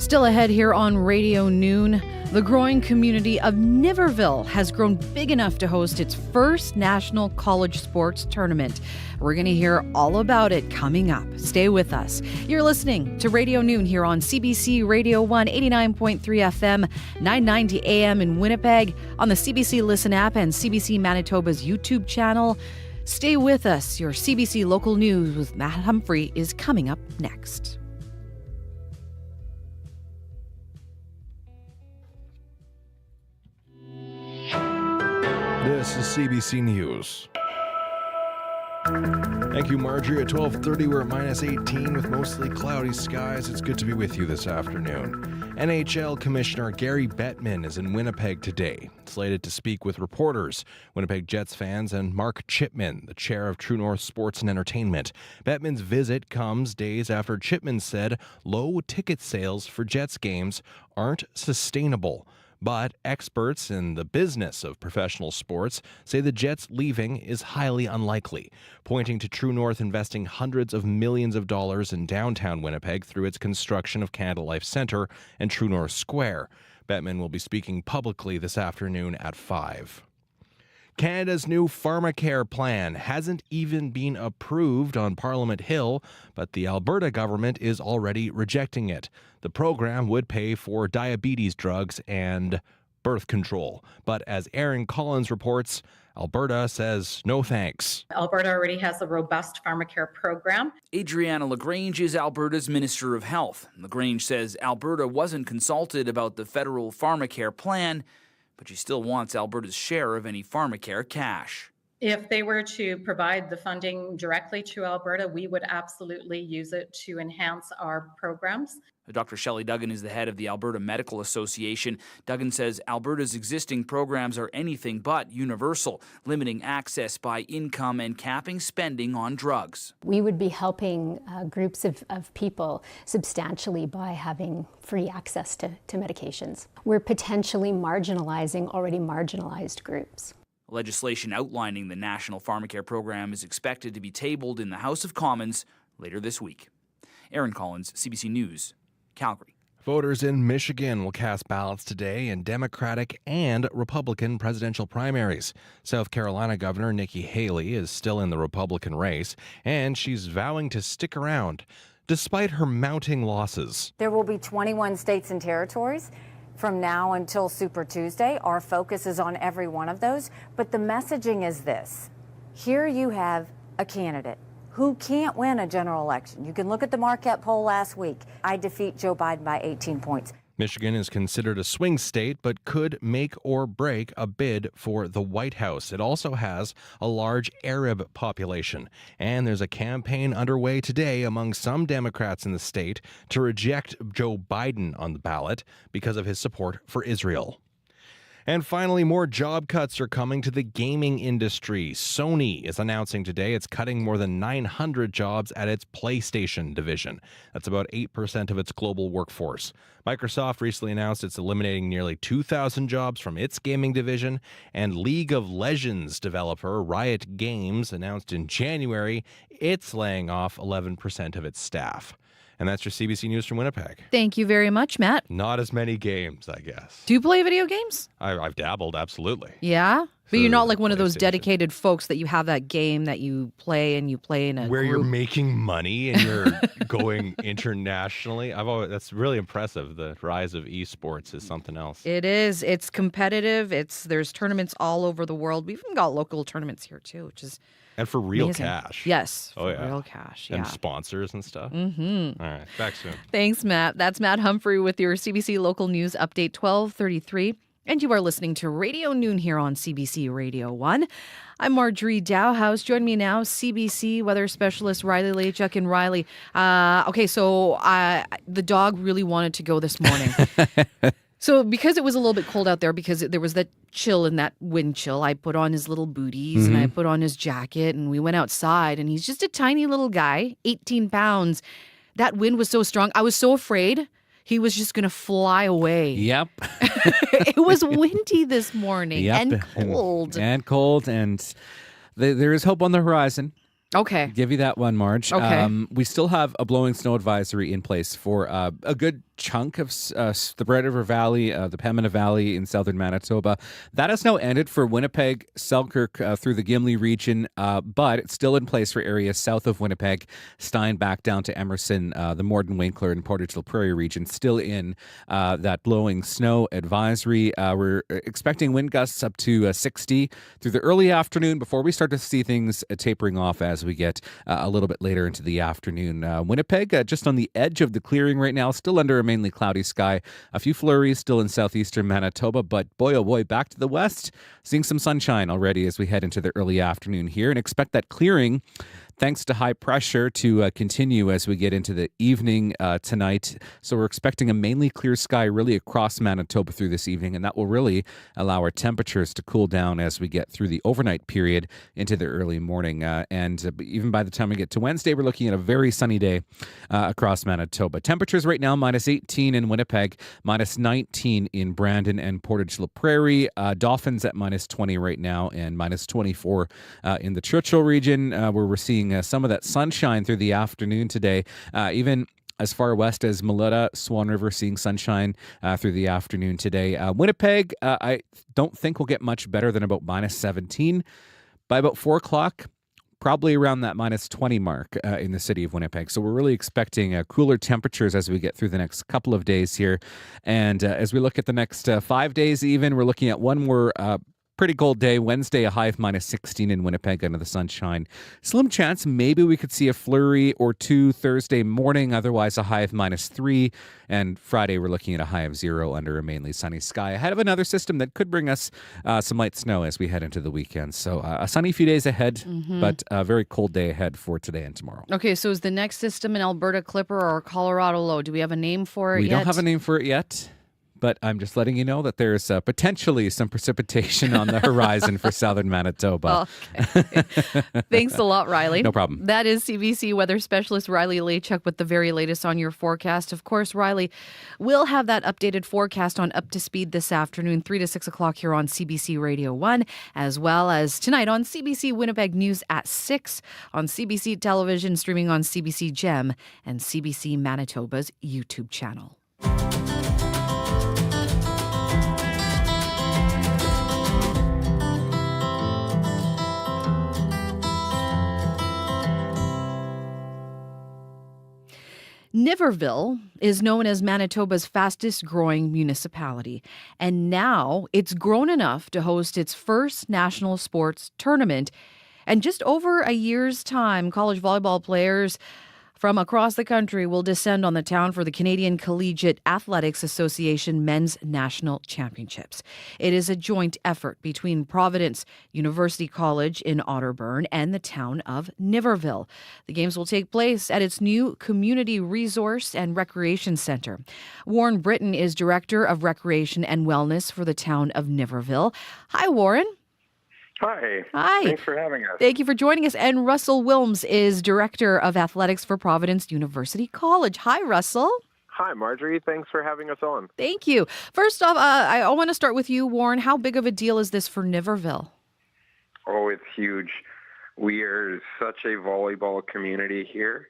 S18: Still ahead here on Radio Noon, the growing community of Niverville has grown big enough to host its first national college sports tournament. We're going to hear all about it coming up. Stay with us. You're listening to Radio Noon here on CBC Radio 1, 89.3 FM, 990 AM in Winnipeg, on the CBC Listen app and CBC Manitoba's YouTube channel. Stay with us. Your CBC Local News with Matt Humphrey is coming up next.
S9: This is CBC News. Thank you, Marjorie. At 12:30, we're at -18 with mostly cloudy skies. It's good to be with you this afternoon. NHL Commissioner Gary Bettman is in Winnipeg today, slated to speak with reporters, Winnipeg Jets fans, and Mark Chipman, the chair of True North Sports and Entertainment. Bettman's visit comes days after Chipman said low ticket sales for Jets games aren't sustainable. But experts in the business of professional sports say the Jets leaving is highly unlikely, pointing to True North investing hundreds of millions of dollars in downtown Winnipeg through its construction of Canada Life Centre and True North Square. Bettman will be speaking publicly this afternoon at 5. Canada's new pharmacare plan hasn't even been approved on Parliament Hill, but the Alberta government is already rejecting it. The program would pay for diabetes drugs and birth control. But as Aaron Collins reports, Alberta says no thanks.
S3: Alberta already has a robust pharmacare program.
S22: Adriana LaGrange is Alberta's Minister of Health. LaGrange says Alberta wasn't consulted about the federal pharmacare plan, but she still wants Alberta's share of any pharmacare cash.
S3: If they were to provide the funding directly to Alberta, we would absolutely use it to enhance our programs.
S22: Dr. Shelley Duggan is the head of the Alberta Medical Association. Duggan says Alberta's existing programs are anything but universal, limiting access by income and capping spending on drugs.
S23: We would be helping groups of people substantially by having free access to medications. We're potentially marginalizing already marginalized groups.
S22: Legislation outlining the National Pharmacare Program is expected to be tabled in the House of Commons later this week. Aaron Collins, CBC News, Calgary.
S9: Voters in Michigan will cast ballots today in Democratic and Republican presidential primaries. South Carolina Governor Nikki Haley is still in the Republican race, and she's vowing to stick around despite her mounting losses.
S24: There will be 21 states and territories. From now until Super Tuesday, our focus is on every one of those. But the messaging is this. Here you have a candidate who can't win a general election. You can look at the Marquette poll last week. I defeat Joe Biden by 18 points.
S9: Michigan is considered a swing state, but could make or break a bid for the White House. It also has a large Arab population, and there's a campaign underway today among some Democrats in the state to reject Joe Biden on the ballot because of his support for Israel. And finally, more job cuts are coming to the gaming industry. Sony is announcing today it's cutting more than 900 jobs at its PlayStation division. That's about 8% of its global workforce. Microsoft recently announced it's eliminating nearly 2,000 jobs from its gaming division, and League of Legends developer Riot Games announced in January it's laying off 11% of its staff. And that's your CBC News from Winnipeg.
S18: Thank you very much, Matt.
S9: Not as many games, I guess.
S18: Do you play video games?
S9: I've dabbled, absolutely.
S18: Yeah? But you're not like one of those dedicated folks that you have that game that you play in a
S9: where
S18: group.
S9: You're making money and you're going internationally. That's really impressive. The rise of esports is something else.
S18: It is. It's competitive. There's tournaments all over the world. We've even got local tournaments here too, which is
S9: and for real
S18: amazing.
S9: Cash.
S18: Yes.
S9: Oh yeah.
S18: Real cash. Yeah.
S9: And sponsors and stuff.
S18: Mm-hmm.
S9: All right. Back soon.
S18: Thanks, Matt. That's Matt Humphrey with your CBC Local News Update 12:33. And you are listening to Radio Noon here on CBC Radio 1. I'm Marjorie Dowhouse. Join me now, CBC weather specialist Riley Lachuk. And Riley, so the dog really wanted to go this morning. So because it was a little bit cold out there, because there was that chill and that wind chill, I put on his little booties and I put on his jacket and we went outside, and he's just a tiny little guy, 18 pounds. That wind was so strong. I was so afraid he was just going to fly away.
S25: Yep.
S18: It was windy this morning and cold.
S25: And cold, and there is hope on the horizon.
S18: Okay.
S25: Give you that one, Marge.
S18: Okay.
S25: We still have a blowing snow advisory in place for a good chunk of the Red River Valley, the Pembina Valley in southern Manitoba. That has now ended for Winnipeg, Selkirk through the Gimli region, but it's still in place for areas south of Winnipeg, Stein back down to Emerson, the Morden, Winkler, and Portage la Prairie region, still in that blowing snow advisory. We're expecting wind gusts up to 60 through the early afternoon before we start to see things tapering off as we get a little bit later into the afternoon. Winnipeg, just on the edge of the clearing right now, still under a mainly cloudy sky. A few flurries still in southeastern Manitoba, but boy, oh boy, back to the west, seeing some sunshine already as we head into the early afternoon here, and expect that clearing, thanks to high pressure, to continue as we get into the evening tonight. So we're expecting a mainly clear sky really across Manitoba through this evening, and that will really allow our temperatures to cool down as we get through the overnight period into the early morning. And even by the time we get to Wednesday, we're looking at a very sunny day across Manitoba. Temperatures right now, minus 18 in Winnipeg, minus 19 in Brandon and Portage la Prairie. Dolphins at minus 20 right now, and minus 24 in the Churchill region, where we're seeing some of that sunshine through the afternoon today. Even as far west as Melita, Swan River, seeing sunshine through the afternoon today. Winnipeg, I don't think will get much better than about minus 17. By about 4 o'clock, probably around that minus 20 mark in the city of Winnipeg. So we're really expecting cooler temperatures as we get through the next couple of days here. And as we look at the next 5 days even, we're looking at one more pretty cold day. Wednesday, a high of minus 16 in Winnipeg under the sunshine. Slim chance maybe we could see a flurry or two Thursday morning, otherwise a high of minus 3. And Friday, we're looking at a high of 0 under a mainly sunny sky, ahead of another system that could bring us some light snow as we head into the weekend. So a sunny few days ahead, but a very cold day ahead for today and tomorrow.
S18: Okay, so is the next system an Alberta Clipper or Colorado Low? Do we have a name for it
S25: We
S18: yet?
S25: don't have a name for it yet. But I'm just letting you know that there's potentially some precipitation on the horizon for southern Manitoba.
S18: Okay. Thanks a lot, Riley.
S25: No problem.
S18: That is CBC weather specialist Riley Lachuk with the very latest on your forecast. Of course, Riley will have that updated forecast on Up to Speed this afternoon, 3 to 6 o'clock here on CBC Radio 1, as well as tonight on CBC Winnipeg News at 6, on CBC Television, streaming on CBC Gem and CBC Manitoba's YouTube channel. Niverville is known as Manitoba's fastest growing municipality, and now it's grown enough to host its first national sports tournament. And just over a year's time, college volleyball players from across the country will descend on the town for the Canadian Collegiate Athletics Association Men's National Championships. It is a joint effort between Providence University College in Otterburn and the town of Niverville. The games will take place at its new Community Resource and Recreation Center. Warren Britton is Director of Recreation and Wellness for the town of Niverville. Hi, Warren.
S1: Hi.
S18: Hi.
S1: Thanks for having us.
S18: Thank you for joining us. And Russell Wilms is Director of Athletics for Providence University College. Hi, Russell.
S1: Hi, Marjorie. Thanks for having us on.
S18: Thank you. First off, I want to start with you, Warren. How big of a deal is this for Niverville?
S1: Oh, it's huge. We are such a volleyball community here.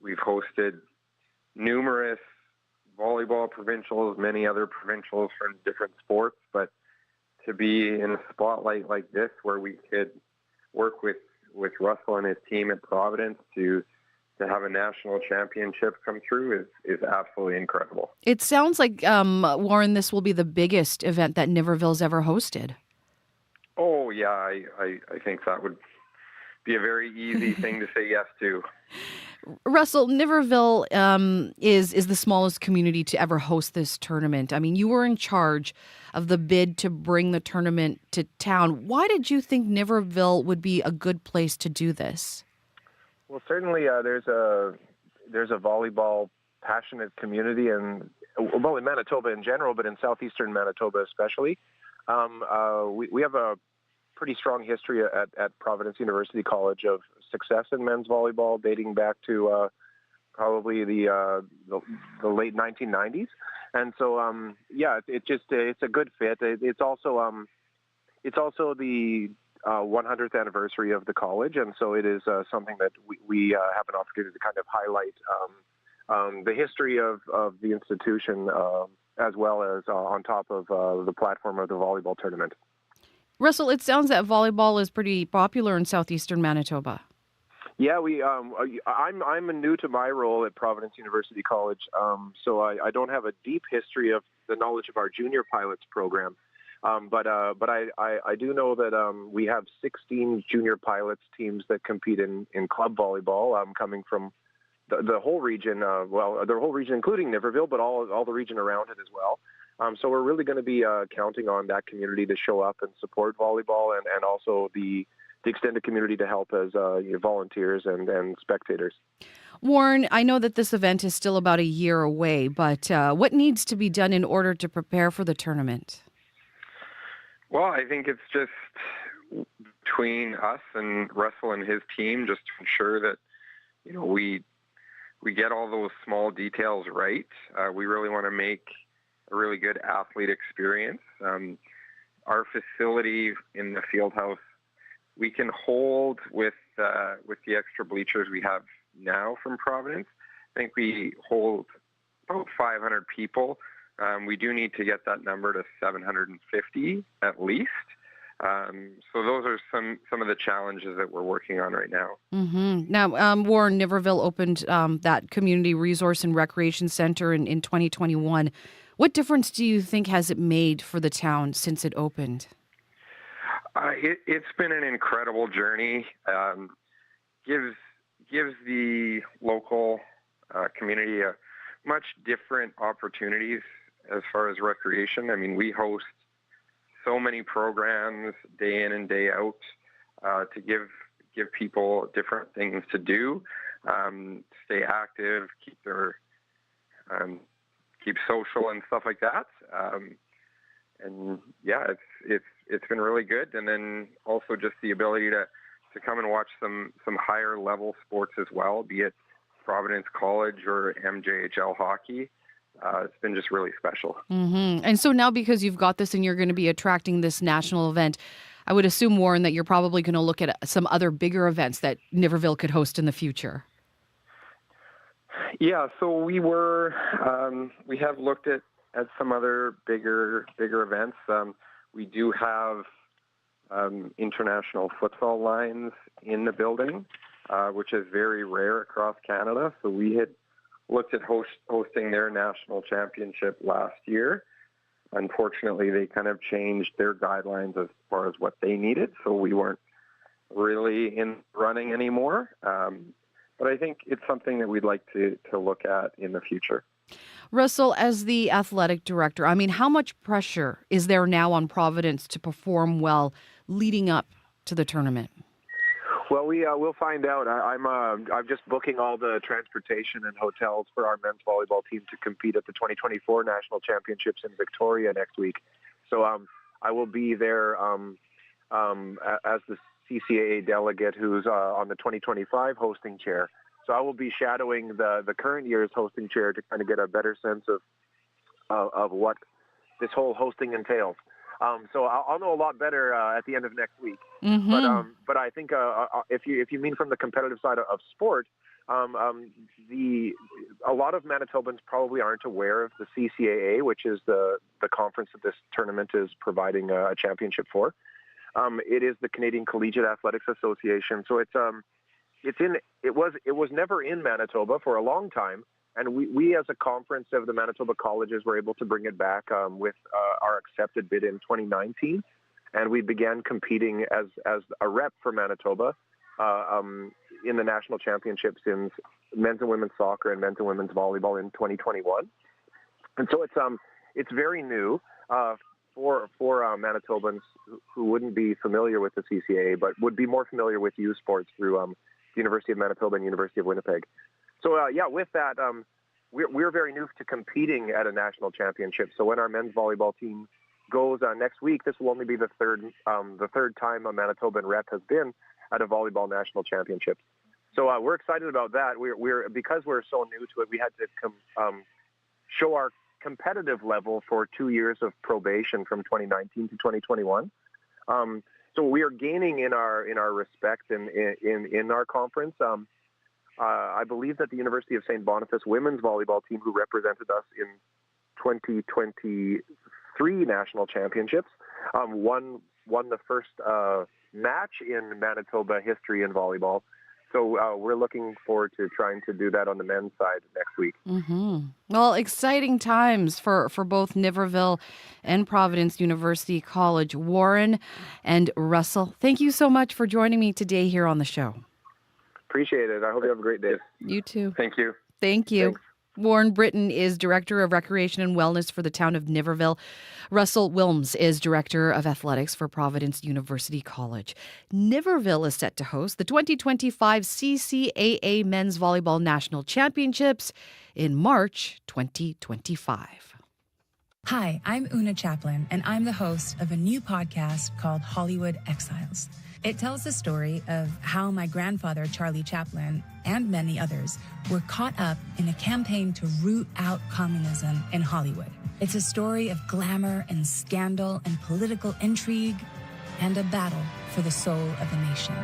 S1: We've hosted numerous volleyball provincials, many other provincials from different sports, but to be in a spotlight like this where we could work with Russell and his team at Providence to have a national championship come through is absolutely incredible.
S18: It sounds like, Warren, this will be the biggest event that Niverville's ever hosted.
S1: Oh, yeah, I think that would be a very easy thing to say yes to.
S18: Russell, Niverville is the smallest community to ever host this tournament. I mean, you were in charge of the bid to bring the tournament to town. Why did you think Niverville would be a good place to do this?
S1: Well, certainly there's a volleyball passionate community, and well, in Manitoba in general, but in southeastern Manitoba especially. We have a pretty strong history at Providence University College of success in men's volleyball, dating back to probably the late 1990s, and so it's a good fit. It's also the 100th anniversary of the college, and so it is something that we have an opportunity to kind of highlight the history of the institution, as well as on top of the platform of the volleyball tournament.
S18: Russell, it sounds that volleyball is pretty popular in southeastern Manitoba.
S1: Yeah, I'm new to my role at Providence University College, so I don't have a deep history of the knowledge of our junior pilots program. But I do know that we have 16 junior pilots teams that compete in club volleyball, coming from the whole region. The whole region, including Niverville, but all the region around it as well. So we're really going to be counting on that community to show up and support volleyball, and also the extended community to help as volunteers and spectators.
S18: Warren, I know that this event is still about a year away, but what needs to be done in order to prepare for the tournament?
S4: Well, I think it's just between us and Russell and his team, just to ensure that we get all those small details right. We really want to make a really good athlete experience. Our facility in the field house, we can hold with the extra bleachers we have now from Providence. I think we hold about 500 people. We do need to get that number to 750 at least. So those are some of the challenges that we're working on right now.
S18: Mm-hmm. Now, Warren, Niverville opened that Community Resource and Recreation Center in 2021. What difference do you think has it made for the town since it opened?
S4: It's been an incredible journey. Gives the local community a much different opportunities as far as recreation. I mean, we host so many programs day in and day out to give people different things to do, stay active, keep social and stuff like that. And yeah, it's been really good. And then also just the ability to come and watch some higher level sports as well, be it Providence College or MJHL hockey. It's been just really special.
S18: Mm-hmm. And so now, because you've got this and you're going to be attracting this national event, I would assume, Warren, that you're probably going to look at some other bigger events that Niverville could host in the future.
S4: Yeah, so we have looked at some other bigger events. We do have international futsal lines in the building, which is very rare across Canada. So we had looked at hosting their national championship last year. Unfortunately, they kind of changed their guidelines as far as what they needed, so we weren't really in running anymore. But I think it's something that we'd like to look at in the future.
S18: Russell, as the athletic director, I mean, how much pressure is there now on Providence to perform well leading up to the tournament?
S1: Well, we'll find out. I'm just booking all the transportation and hotels for our men's volleyball team to compete at the 2024 national championships in Victoria next week. So I will be there as the CCAA delegate who's on the 2025 hosting chair. So I will be shadowing the current year's hosting chair to kind of get a better sense of what this whole hosting entails. So I'll know a lot better at the end of next week. Mm-hmm. But I think if you mean from the competitive side of sport, a lot of Manitobans probably aren't aware of the CCAA, which is the conference that this tournament is providing a championship for. It is the Canadian Collegiate Athletics Association. So it was never in Manitoba for a long time. And we as a conference of the Manitoba colleges were able to bring it back with our accepted bid in 2019. And we began competing as a rep for Manitoba in the national championships in men's and women's soccer and men's and women's volleyball in 2021. And so it's very new for Manitobans who wouldn't be familiar with the CCAA, but would be more familiar with youth sports through the University of Manitoba and University of Winnipeg. So, with that, we're very new to competing at a national championship. So when our men's volleyball team goes next week, this will only be the third time a Manitoban rep has been at a volleyball national championship. So we're excited about that. Because we're so new to it, we had to show our competitive level for 2 years of probation from 2019 to 2021. So we are gaining in our respect in our conference. I believe that the University of St. Boniface women's volleyball team, who represented us in 2023 national championships, won the first match in Manitoba history in volleyball. So we're looking forward to trying to do that on the men's side next week.
S18: Mm-hmm. Well, exciting times for both Niverville and Providence University College. Warren and Russell, thank you so much for joining me today here on the show.
S1: Appreciate it. I hope you have a great day.
S18: You too.
S4: Thank you.
S18: Thank you.
S1: Thanks.
S18: Warren Britton is Director of Recreation and Wellness for the town of Niverville. Russell Wilms is Director of Athletics for Providence University College. Niverville is set to host the 2025 CCAA Men's Volleyball National Championships in March 2025.
S5: Hi, I'm Una Chaplin, and I'm the host of a new podcast called Hollywood Exiles. It tells the story of how my grandfather, Charlie Chaplin, and many others were caught up in a campaign to root out communism in Hollywood. It's a story of glamour and scandal and political intrigue and a battle for the soul of a nation.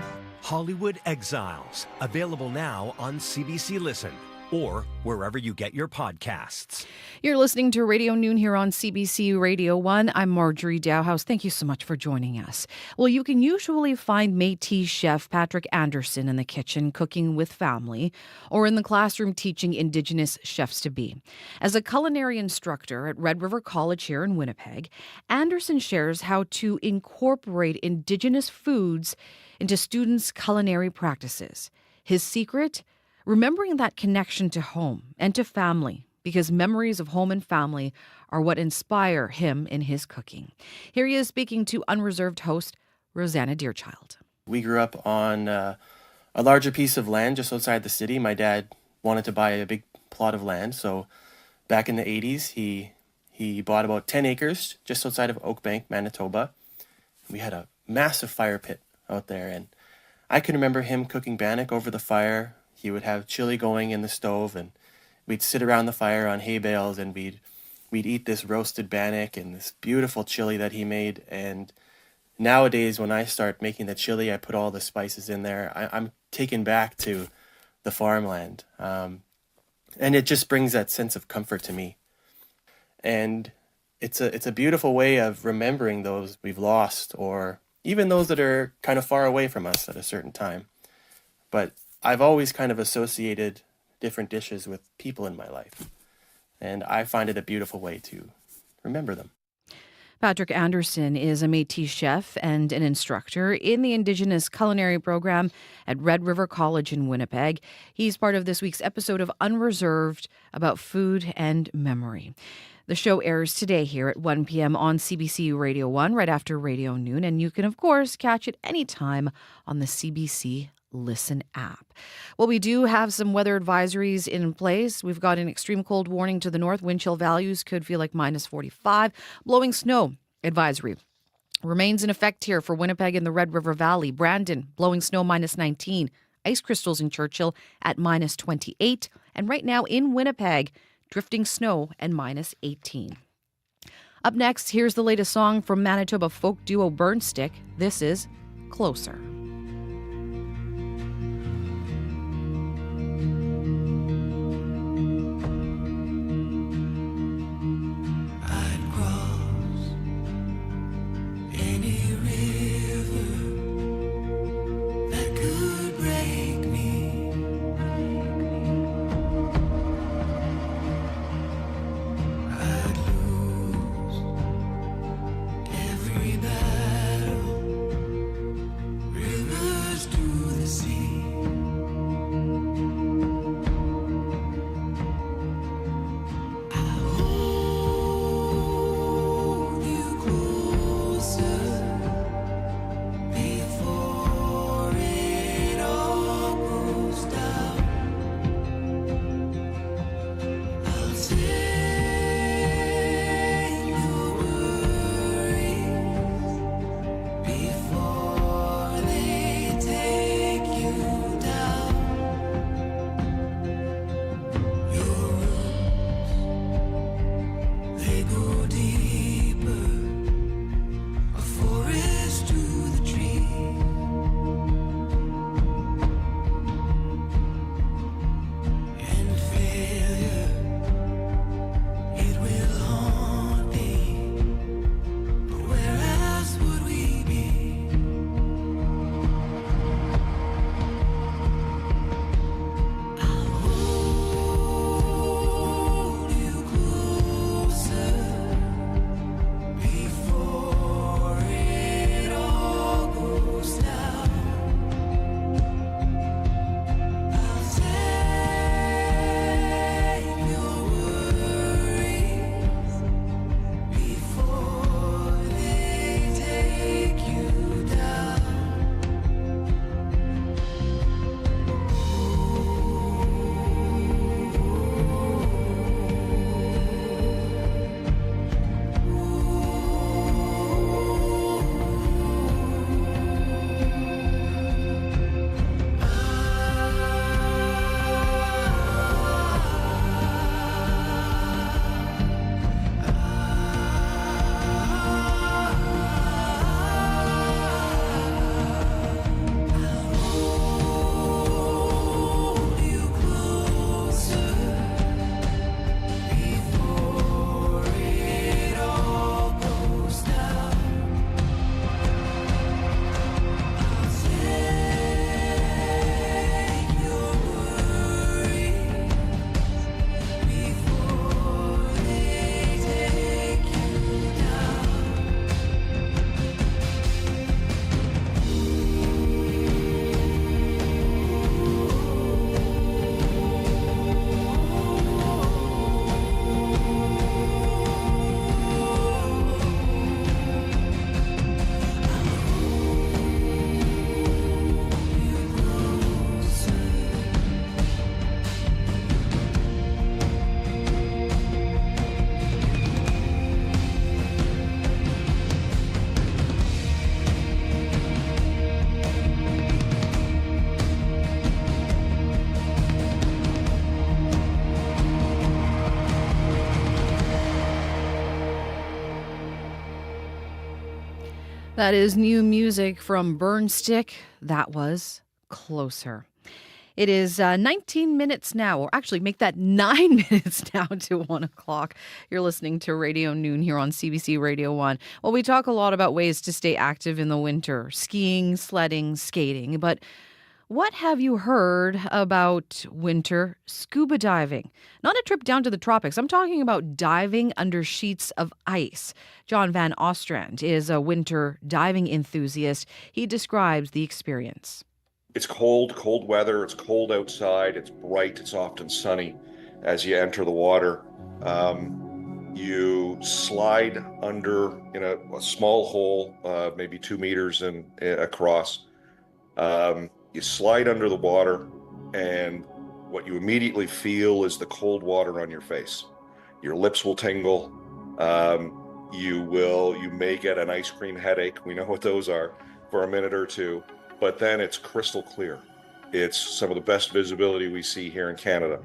S21: Hollywood Exiles, available now on CBC Listen or wherever you get your podcasts.
S18: You're listening to Radio Noon here on CBC Radio 1. I'm Marjorie Dowhouse. Thank you so much for joining us. Well, you can usually find Métis chef Patrick Anderson in the kitchen cooking with family or in the classroom teaching Indigenous chefs-to-be. As a culinary instructor at Red River College here in Winnipeg, Anderson shares how to incorporate Indigenous foods into students' culinary practices. His secret? Remembering that connection to home and to family, because memories of home and family are what inspire him in his cooking. Here he is speaking to Unreserved host Rosanna Deerchild.
S6: We grew up on a larger piece of land just outside the city. My dad wanted to buy a big plot of land, so back in the 80s, he bought about 10 acres just outside of Oakbank, Manitoba. We had a massive fire pit out there, and I can remember him cooking bannock over the fire. He would have chili going in the stove, and we'd sit around the fire on hay bales, and we'd eat this roasted bannock and this beautiful chili that he made. And nowadays, when I start making the chili, I put all the spices in there. I'm taken back to the farmland, and it just brings that sense of comfort to me. And it's a beautiful way of remembering those we've lost, or even those that are kind of far away from us at a certain time. But I've always kind of associated different dishes with people in my life, and I find it a beautiful way to remember them.
S18: Patrick Anderson is a Métis chef and an instructor in the Indigenous culinary program at Red River College in Winnipeg. He's part of this week's episode of Unreserved about food and memory. The show airs today here at 1 p.m. on CBC Radio 1 right after Radio Noon, and you can, of course, catch it anytime on the CBC Listen app. Well, we do have some weather advisories in place. We've got an extreme cold warning to the north. Wind chill values could feel like minus 45. Blowing snow advisory remains in effect here for Winnipeg and the Red River Valley. Brandon, blowing snow minus 19. Ice crystals in Churchill at minus 28. And right now in Winnipeg, drifting snow and minus 18. Up next, here's the latest song from Manitoba folk duo Burnstick. This is Closer.
S7: Before it
S18: That is new music from Burnstick. That was Closer. It is 19 minutes now, or actually make that 9 minutes now to 1 o'clock. You're listening to Radio Noon here on CBC Radio 1. Well, we talk a lot about ways to stay active in the winter, skiing, sledding, skating. But what have you heard about winter scuba diving? Not a trip down to the tropics. I'm talking about diving under sheets of ice. John Van Ostrand is a winter diving enthusiast. He describes the experience.
S7: It's cold weather. It's cold outside. It's bright. It's often sunny as you enter the water. You slide under in a small hole, maybe 2 meters across. You slide under the water, and what you immediately feel is the cold water on your face. Your lips will tingle. You may get an ice cream headache. We know what those are for a minute or two. But then it's crystal clear. It's some of the best visibility we see here in Canada.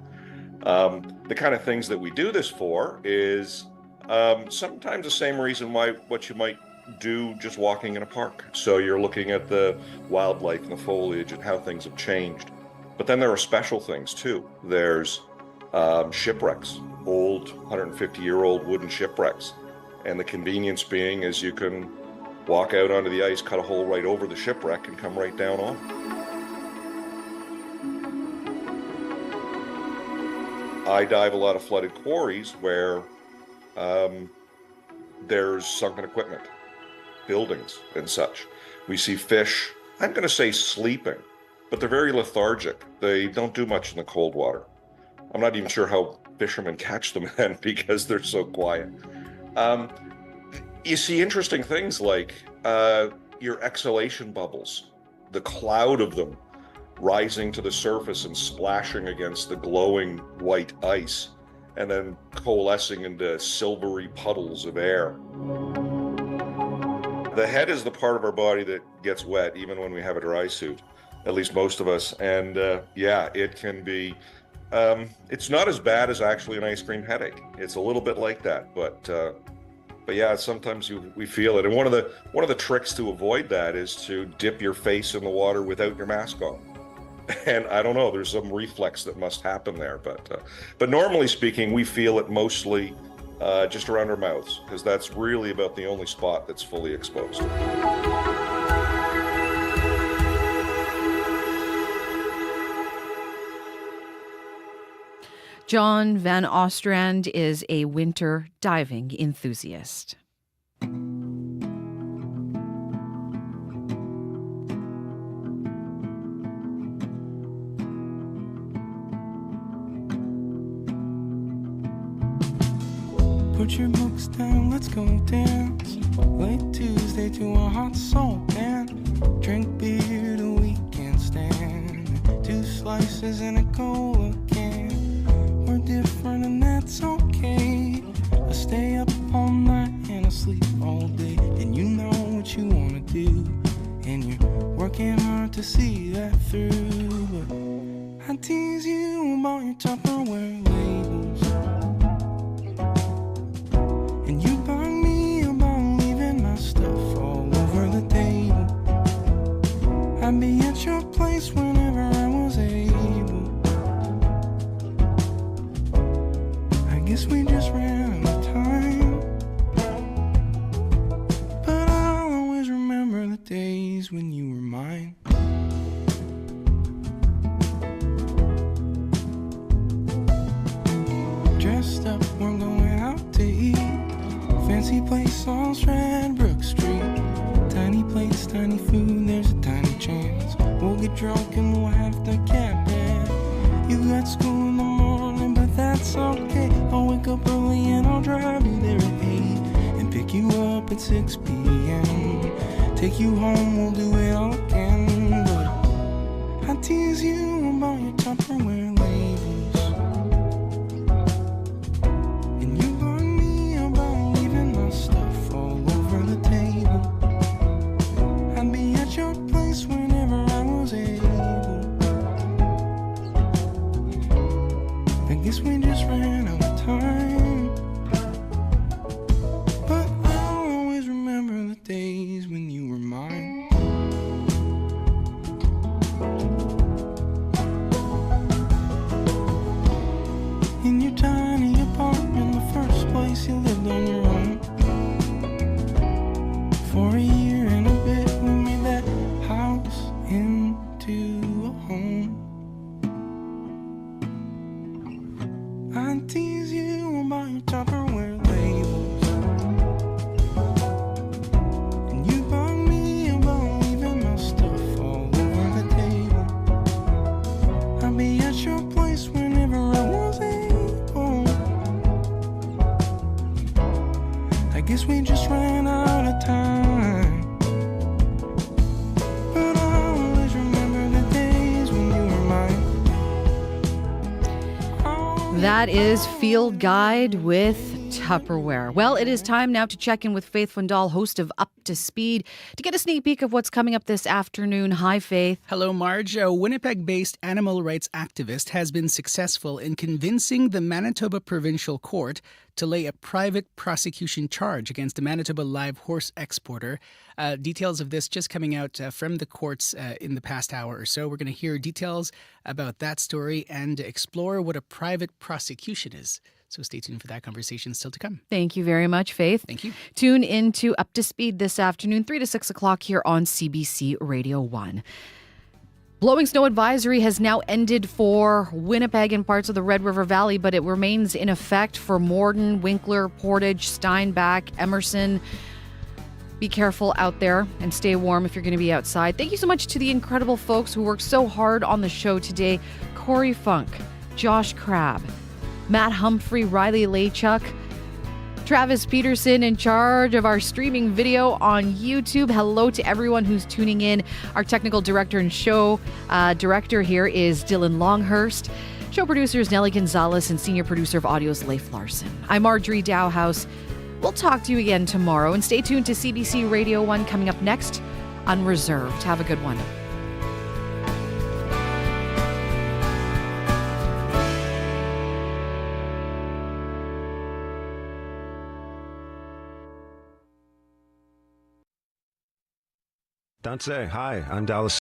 S7: The kind of things that we do this for is sometimes the same reason why what you might do just walking in a park. So you're looking at the wildlife and the foliage and how things have changed. But then there are special things too. There's shipwrecks, old 150-year-old wooden shipwrecks. And the convenience being is you can walk out onto the ice, cut a hole right over the shipwreck, and come right down on. I dive a lot of flooded quarries where there's sunken equipment, buildings and such. We see fish, I'm going to say sleeping, but they're very lethargic. They don't do much in the cold water. I'm not even sure how fishermen catch them then because they're so quiet. You see interesting things like your exhalation bubbles, the cloud of them rising to the surface and splashing against the glowing white ice, and then coalescing into silvery puddles of air. The head is the part of our body that gets wet even when we have a dry suit, at least most of us. And it can be, it's not as bad as actually an ice cream headache. It's a little bit like that, but yeah, sometimes we feel it. And one of the tricks to avoid that is to dip your face in the water without your mask on. And I don't know, there's some reflex that must happen there. But normally speaking, we feel it mostly just around our mouths, because that's really about the only spot that's fully exposed.
S18: John Van Ostrand is a winter diving enthusiast.
S8: Put your books down, let's go dance. Late Tuesday to a hot salt band. Drink beer the weekend stand. 2 slices and a cola can. We're different and that's okay. I stay up all night and I sleep all day. And you know what you wanna do, and you're working hard to see that through. But I tease you about your Tupperware labels, and you bug me about leaving my stuff all over the table. I'd be at your place whenever I was able. I guess we just ran out of time, but I'll always remember the days when you were mine. Dressed up, we're going out to eat. Fancy place on Stradbrook Street. Tiny plates, tiny food, there's a tiny chance we'll get drunk and we'll have to cab it. You got school in the morning, but that's okay. I'll wake up early and I'll drive you there at 8 and pick you up at 6 p.m. Take you home, we'll do it all again. But I tease you about your Tupperware labels, and you bug me about leaving my stuff all over the table. I'd be at your place whenever I was able. I guess we just ran out of time, but I'll always remember the days when you were into a home. I tease you about your Tupperware labels, and you bug me about leaving my stuff all over the table. I'll be at your place whenever I was able. I guess we just ran out of time, but I always remember the days when you were mine.
S18: That is Field Guide with Tupperware. Well, it is time now to check in with Faith Wendell, host of Up to Speed, to get a sneak peek of what's coming up this afternoon. Hi, Faith.
S10: Hello, Marge. A Winnipeg-based animal rights activist has been successful in convincing the Manitoba Provincial Court to lay a private prosecution charge against a Manitoba live horse exporter. Details of this just coming out from the courts in the past hour or so. We're going to hear details about that story and explore what a private prosecution is. So stay tuned for that conversation still to come.
S18: Thank you very much, Faith.
S10: Thank you.
S18: Tune into Up to Speed this afternoon, 3 to 6 o'clock here on CBC Radio 1. Blowing snow advisory has now ended for Winnipeg and parts of the Red River Valley, but it remains in effect for Morden, Winkler, Portage, Steinbach, Emerson. Be careful out there and stay warm if you're going to be outside. Thank you so much to the incredible folks who worked so hard on the show today. Corey Funk, Josh Crabb, Matt Humphrey, Riley Laychuk, Travis Peterson in charge of our streaming video on YouTube. Hello to everyone who's tuning in. Our technical director and show director here is Dylan Longhurst. Show producers Nellie Gonzalez and senior producer of audio is Leif Larson. I'm Marjorie Dowhouse. We'll talk to you again tomorrow, and stay tuned to CBC Radio 1 coming up next, Unreserved. Have a good one.
S11: Dante, hi, I'm Dallas